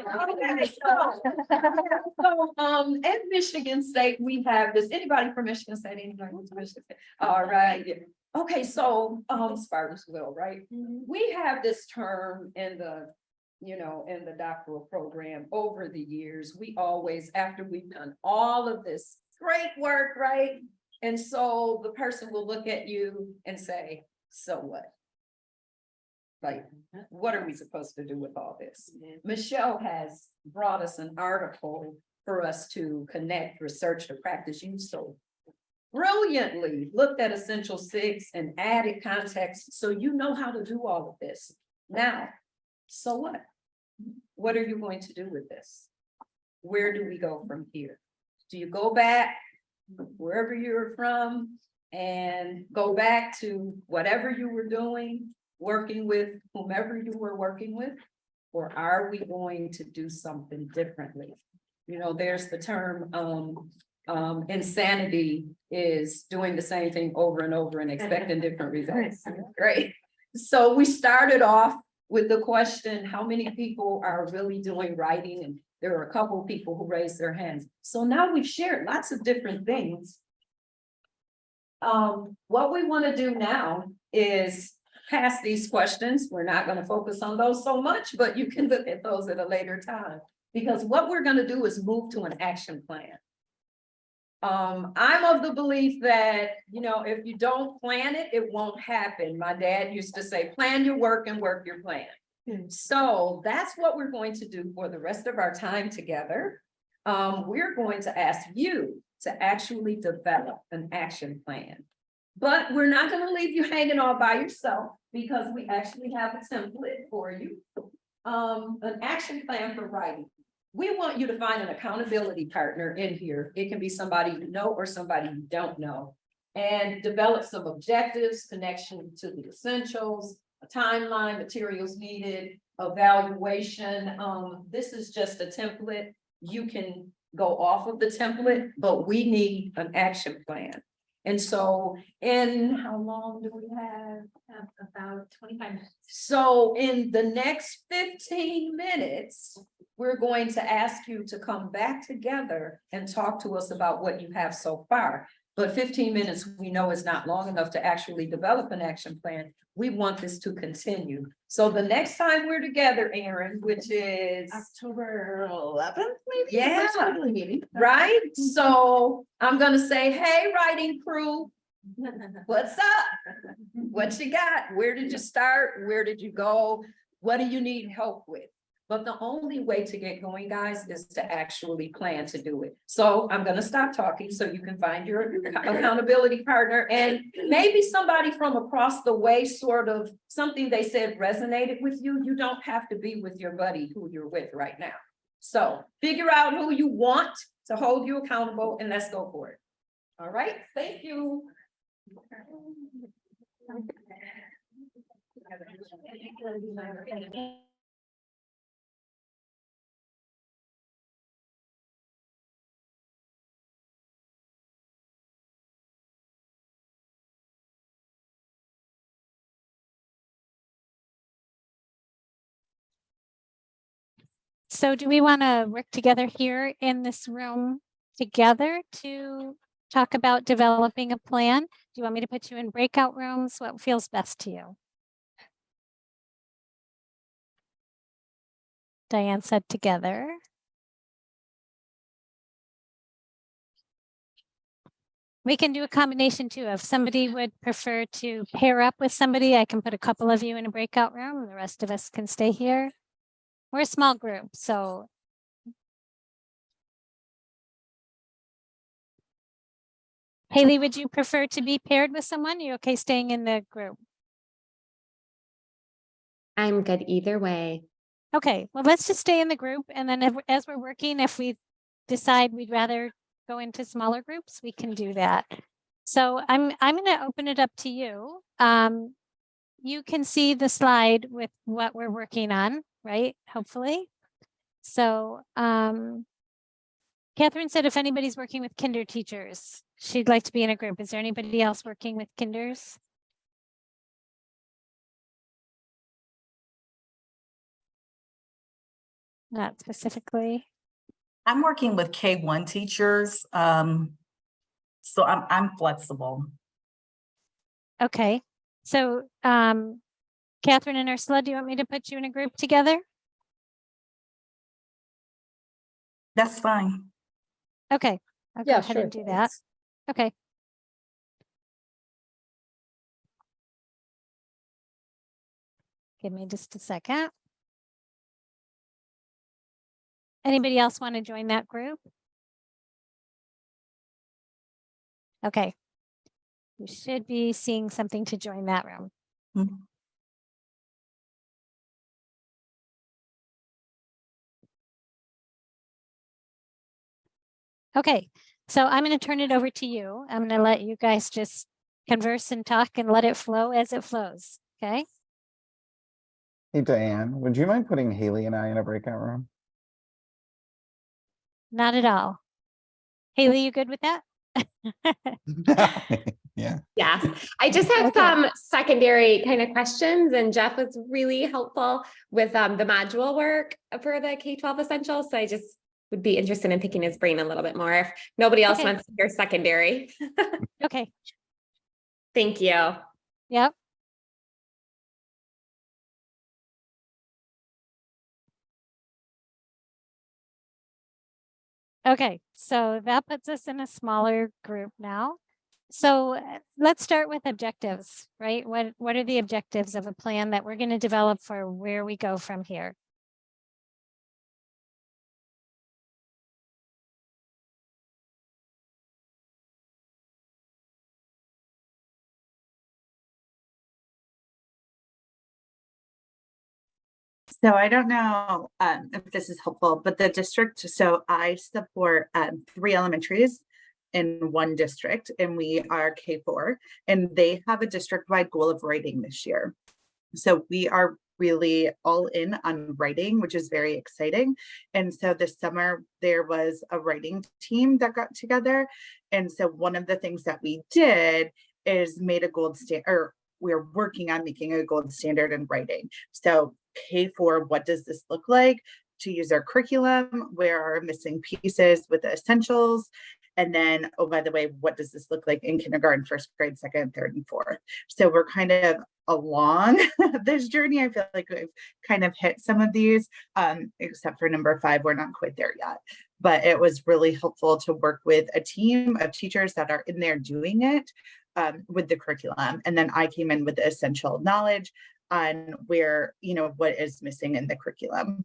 at Michigan State, we have this. Anybody from Michigan State? Anybody from Michigan State? All right. Okay, so Spartansville, right? We have this term in the, you know, in the doctoral program over the years. We always, after we've done all of this great work, right? And so the person will look at you and say, so what? Like, what are we supposed to do with all this? Michelle has brought us an article for us to connect research to practice. You so brilliantly looked at Essential 6 and added context so you know how to do all of this. Now, so what? What are you going to do with this? Where do we go from here? Do you go back wherever you're from and go back to whatever you were doing, working with whomever you were working with? Or are we going to do something differently? You know, there's the term insanity is doing the same thing over and over and expecting different results. Great. So we started off with the question, how many people are really doing writing? And there were a couple of people who raised their hands. So now we've shared lots of different things. What we want to do now is pass these questions. We're not going to focus on those so much, but you can look at those at a later time. Because what we're going to do is move to an action plan. I'm of the belief that, you know, if you don't plan it, it won't happen. My dad used to say, plan your work and work your plan. So that's what we're going to do for the rest of our time together. We're going to ask you to actually develop an action plan. But we're not gonna leave you hanging all by yourself because we actually have a template for you. An action plan for writing. We want you to find an accountability partner in here. It can be somebody you know or somebody you don't know. And develop some objectives, connection to the essentials, a timeline, materials needed, evaluation. This is just a template. You can go off of the template, but we need an action plan. And so in how long do we have? About 25 minutes. So in the next 15 minutes, we're going to ask you to come back together and talk to us about what you have so far. But 15 minutes, we know is not long enough to actually develop an action plan. We want this to continue. So the next time we're together, Erin, which is October 11th, maybe? Yeah. The first quarterly meeting. right? So I'm gonna say, hey, writing crew, what's up? What you got? Where did you start? Where did you go? What do you need help with? But the only way to get going, guys, is to actually plan to do it. So I'm gonna stop talking so you can find your accountability partner and maybe somebody from across the way, sort of something they said resonated with you. You don't have to be with your buddy who you're with right now. So figure out who you want to hold you accountable and let's go for it. All right, thank you. So do we want to work together here in this room together to talk about developing a plan? Do you want me to put you in breakout rooms? What feels best to you? Diane said together. We can do a combination too. If somebody would prefer to pair up with somebody, I can put a couple of you in a breakout room and the rest of us can stay here. We're a small group, so. Haley, would you prefer to be paired with someone? You okay staying in the group? I'm good either way. Okay, well, let's just stay in the group. And then as we're working, if we decide we'd rather go into smaller groups, we can do that. So I'm going to open it up to you. You can see the slide with what we're working on, right? Hopefully. So Catherine said if anybody's working with kinder teachers, she'd like to be in a group. Is there anybody else working with kinders? Not specifically. I'm working with K1 teachers, so I'm flexible. Okay, so Catherine and Ursula, do you want me to put you in a group together? That's fine. Okay, I'll go ahead and do that. Okay. Give me just a second. Anybody else want to join that group? Okay. You should be seeing something to join that room. Mm-hmm. Okay, so I'm going to turn it over to you. I'm going to let you guys just converse and talk and let it flow as it flows. Okay. Hey, Diane, would you mind putting Haley and I in a breakout room? Not at all. Haley, you good with that? Yeah. Yes, I just have some secondary kind of questions, and Jeff was really helpful with the module work for the K-12 essentials. So I just would be interested in picking his brain a little bit more if nobody else wants to hear secondary. Okay. Thank you. Yep. Okay, so that puts us in a smaller group now. So let's start with objectives, right? What are the objectives of a plan that we're going to develop for where we go from here? So I don't know if this is helpful, but the district, so I support 3 elementaries in one district, and we are K4, and they have a district-wide goal of writing this year. So we are really all in on writing, which is very exciting. And so this summer there was a writing team that got together. And so one of the things that we did is made a gold standard, or we're working on making a gold standard in writing. So K4, what does this look like? To use our curriculum, where are missing pieces with the essentials? And then, oh, by the way, what does this look like in kindergarten, first grade, second, third, and fourth? So we're kind of along this journey. I feel like we've kind of hit some of these, except for number 5, we're not quite there yet. But it was really helpful to work with a team of teachers that are in there doing it with the curriculum. And then I came in with the essential knowledge on where, what is missing in the curriculum.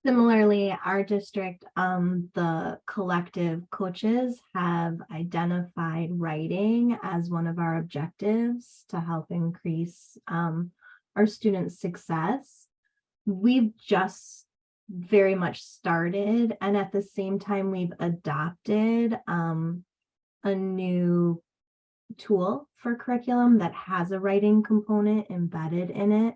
Similarly, our district, the collective coaches have identified writing as one of our objectives to help increase our students' success. We've just very much started, and at the same time, we've adopted a new tool for curriculum that has a writing component embedded in it.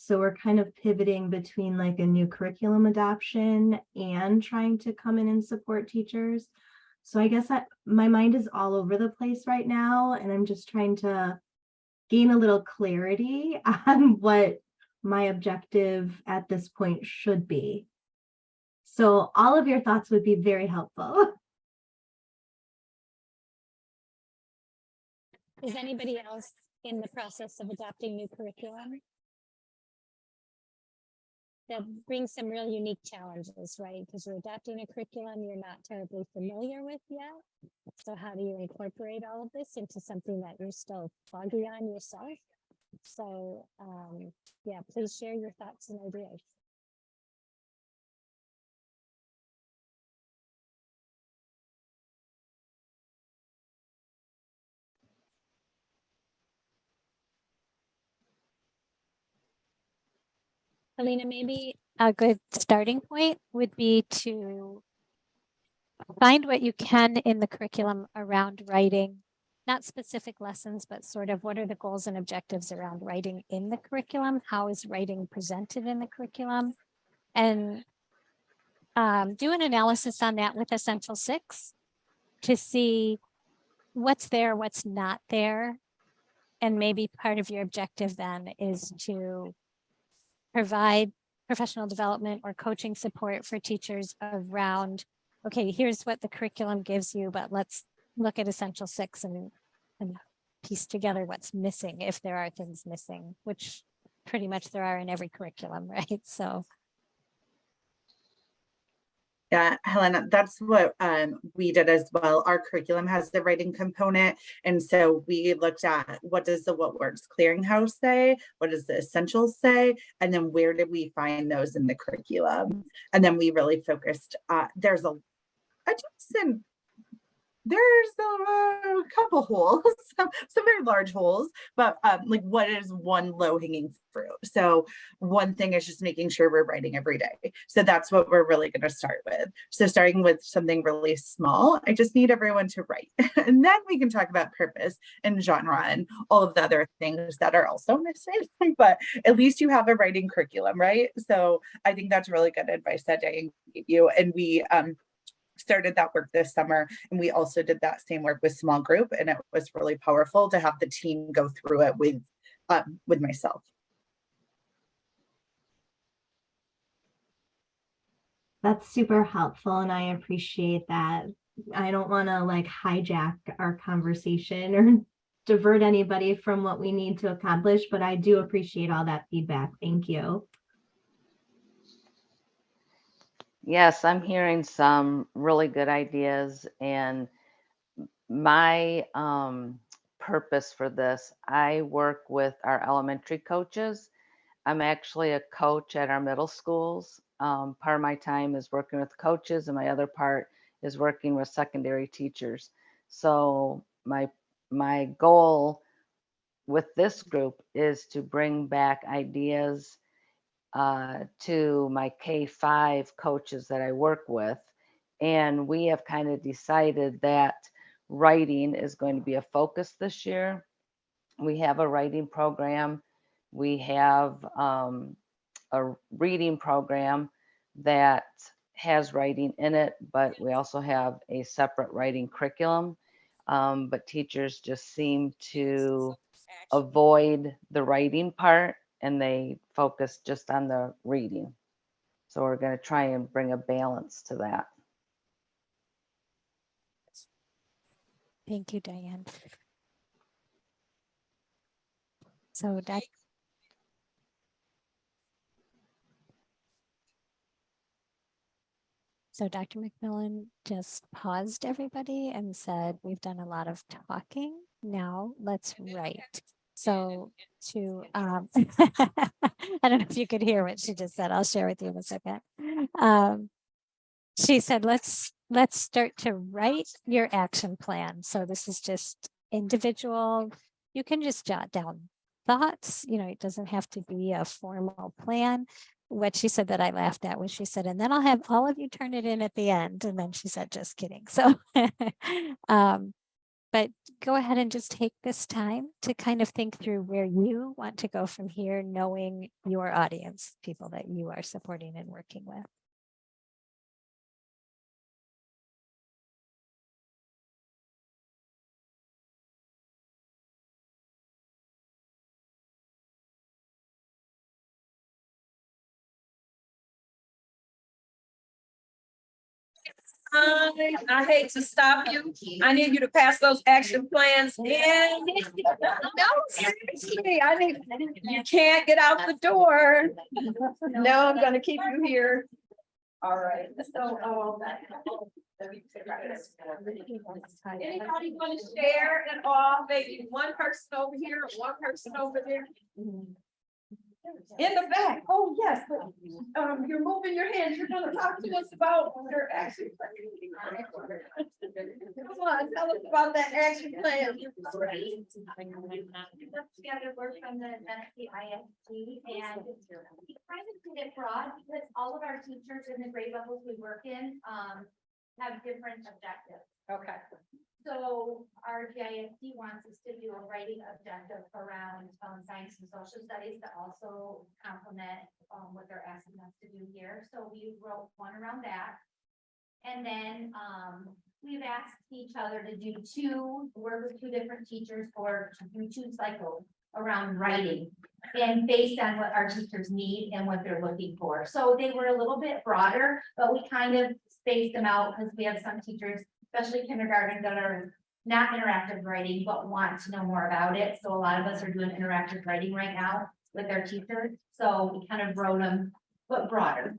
So we're kind of pivoting between like a new curriculum adoption and trying to come in and support teachers. So I guess my mind is all over the place right now, and I'm just trying to gain a little clarity on what my objective at this point should be. So all of your thoughts would be very helpful. Is anybody else in the process of adopting new curriculum? That brings some real unique challenges, right? Because you're adapting a curriculum you're not terribly familiar with yet. So how do you incorporate all of this into something that you're still foggy on yourself? So yeah, please share your thoughts and ideas. Alina, maybe a good starting point would be to find what you can in the curriculum around writing, not specific lessons, but sort of what are the goals and objectives around writing in the curriculum? How is writing presented in the curriculum? And do an analysis on that with Essential 6 to see what's there, what's not there. And maybe part of your objective then is to provide professional development or coaching support for teachers around, okay, here's what the curriculum gives you, but let's look at Essential 6 and piece together what's missing, if there are things missing, which pretty much there are in every curriculum, right? So. Yeah, Helena, that's what we did as well. Our curriculum has the writing component. And so we looked at what does the What Works Clearinghouse say? What does the Essentials say? And then where did we find those in the curriculum? And then we really focused, there's a decent, there's a couple holes, some very large holes, but like what is one low hanging fruit? So one thing is just making sure we're writing every day. So that's what we're really going to start with. So starting with something really small, I just need everyone to write. And then we can talk about purpose and genre and all of the other things that are also missing, but at least you have a writing curriculum, right? So I think that's really good advice that Diane gave you. And we, started that work this summer, and we also did that same work with small group, and it was really powerful to have the team go through it with myself. That's super helpful, and I appreciate that. I don't want to like hijack our conversation or divert anybody from what we need to accomplish, but I do appreciate all that feedback. Thank you. Yes, I'm hearing some really good ideas, and my purpose for this, I work with our elementary coaches. I'm actually a coach at our middle schools. Part of my time is working with coaches, and my other part is working with secondary teachers. So my goal with this group is to bring back ideas to my K-5 coaches that I work with. And we have kind of decided that writing is going to be a focus this year. We have a writing program. We have a reading program that has writing in it, but we also have a separate writing curriculum. But teachers just seem to avoid the writing part and they focus just on the reading. So we're going to try and bring a balance to that. Thank you, Diane. So Dr. McMillon just paused everybody and said, we've done a lot of talking. Now let's write. So I don't know if you could hear what she just said. I'll share with you in a second. She said, let's start to write your action plan. So this is just individual. You can just jot down thoughts. It doesn't have to be a formal plan. What she said that I laughed at was she said, and then I'll have all of you turn it in at the end. And then she said, just kidding. So, but go ahead and just take this time to kind of think through where you want to go from here, knowing your audience, people that you are supporting and working with. I hate to stop you. I need you to pass those action plans in. No, seriously, you can't get out the door. No, I'm gonna keep you here. All right. So, anybody want to share at all? Maybe one person over here, one person over there. In the back. Oh, yes. But, you're moving your hands. You're going to talk to us about your action plan. Come on, tell us about that action plan. Together, we're from the Tennessee ISD, and we kind of did it broad because all of our teachers in the grade levels we work in have different objectives. Okay. So our GISD wants us to do a writing objective around science and social studies to also complement what they're asking us to do here. So we wrote one around that. And then we've asked each other to do work with two different teachers to do 2 cycles around writing, and based on what our teachers need and what they're looking for. So they were a little bit broader, but we kind of spaced them out because we have some teachers, especially kindergarten, that are not interactive writing, but want to know more about it. So a lot of us are doing interactive writing right now with our teachers. So we kind of wrote them, but broader.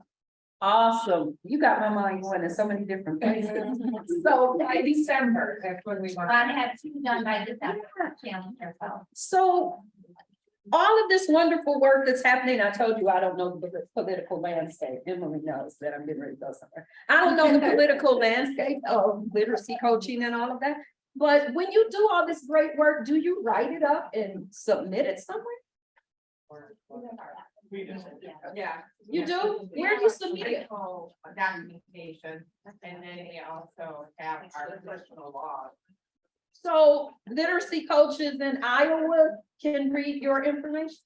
Awesome. You got my mind going in so many different places. So by December, that's when we want to have 2 done by December. Challenge ourselves. So all of this wonderful work that's happening, I told you I don't know the political landscape. Emily knows that I'm getting ready to go somewhere. I don't know the political landscape of literacy coaching and all of that. But when you do all this great work, do you write it up and submit it somewhere? Yeah. You do? Where do you submit it? Documentation, and then we also have our personal log. So literacy coaches in Iowa can read your information?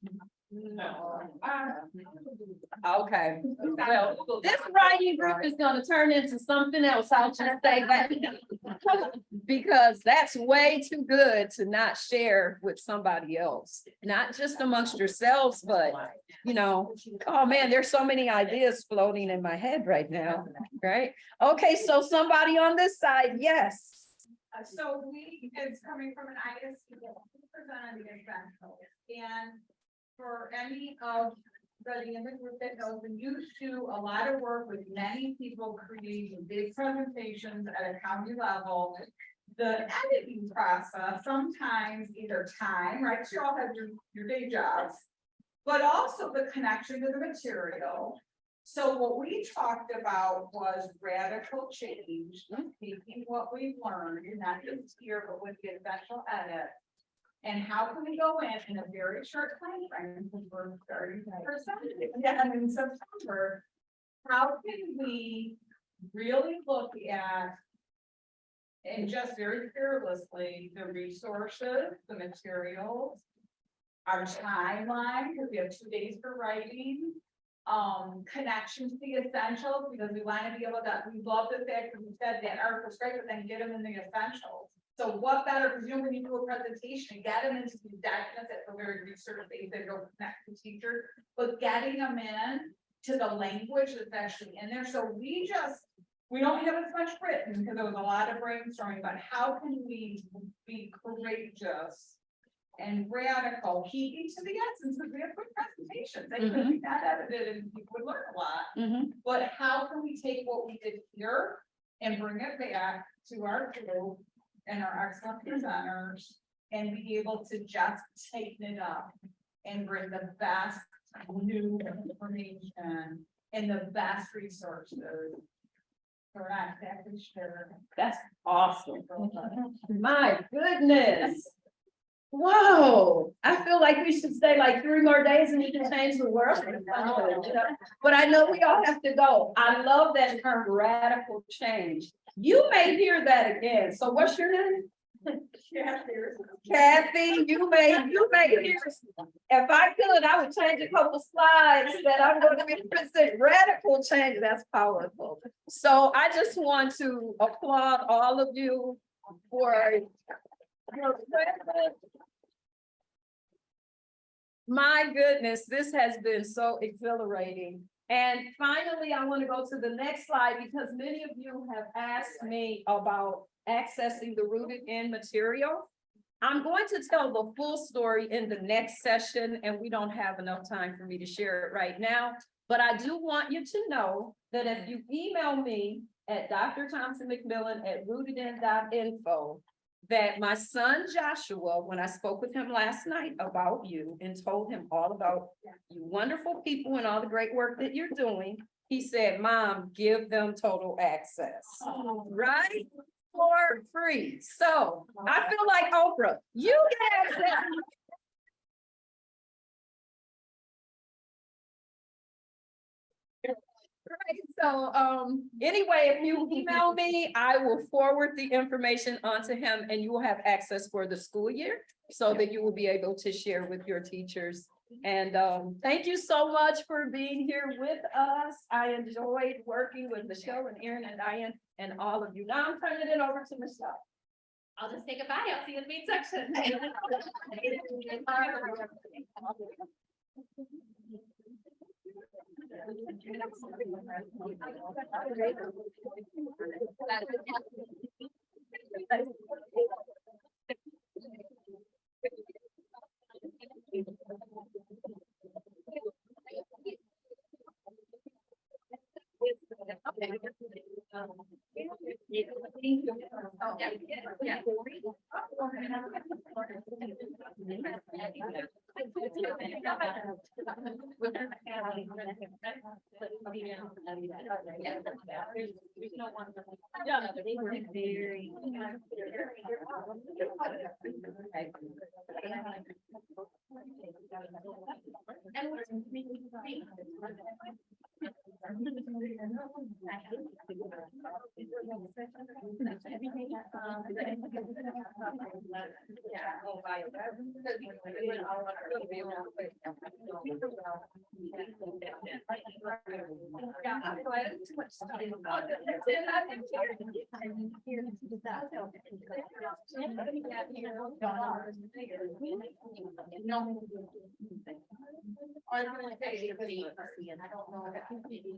No. Okay, well, this writing group is gonna turn into something else, I'll just say that. Because that's way too good to not share with somebody else, not just amongst yourselves, but oh man, there's so many ideas floating in my head right now, right? Okay, so somebody on this side, yes. So it's coming from an ISD presented example, and for any of the in the group that knows, we used to do a lot of work with many people creating big presentations at a county level. The editing process, sometimes either time, right? You all have your day jobs, but also the connection to the material. So what we talked about was radical change, taking what we learned, and not just here, but with the essential edit, And how can we go in a very short time frame, because we're starting yeah, in September, how can we really look at and just very fearlessly, the resources, the materials, our timeline, because we have 2 days for writing, connection to the essentials, because we want to be able to, we love the fact that we said that article's great, but then get them in the essentials. So what better, because you know, when you do a presentation, get them into these documents that are very research based, they go connect to teacher, but getting them in to the language that's actually in there. So we don't have as much written because there was a lot of brainstorming, but how can we be courageous and radical, keeping to the essence, because we have good presentations, they could be that edited and people would learn a lot. But how can we take what we did here and bring it back to our group and our excellent presenters and be able to just tighten it up and bring the best new information and the best resources. We're not exactly sure. That's awesome. My goodness. Whoa, I feel like we should stay like 3 more days and we can change the world. But I know we all have to go. I love that term, radical change. You may hear that again. So what's your name? Kathy, you may hear. If I could, I would change a couple slides that I'm going to be present. Radical change, that's powerful. So I just want to applaud all of you for your presence. My goodness, this has been so exhilarating. And finally, I want to go to the next slide because many of you have asked me about accessing the Rooted In material. I'm going to tell the full story in the next session, and we don't have enough time for me to share it right now. But I do want you to know that if you email me at Dr. Thompson McMillon at rootedin.info, that my son Joshua, when I spoke with him last night about you and told him all about you wonderful people and all the great work that you're doing, he said, Mom, give them total access, right? For free. So I feel like Oprah, you get access. Right. So anyway, if you email me, I will forward the information onto him and you will have access for the school year so that you will be able to share with your teachers. And thank you so much for being here with us. I enjoyed working with Michelle and Erin and Diane and all of you. Now I'm turning it over to Michelle. I'll just say goodbye. I'll see you in the main section. They were very.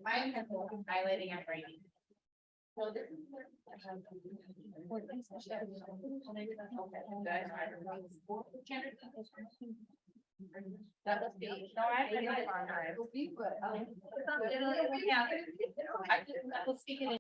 Mine has highlighting and writing. So this is that must be, no, I read it on. I will speak it in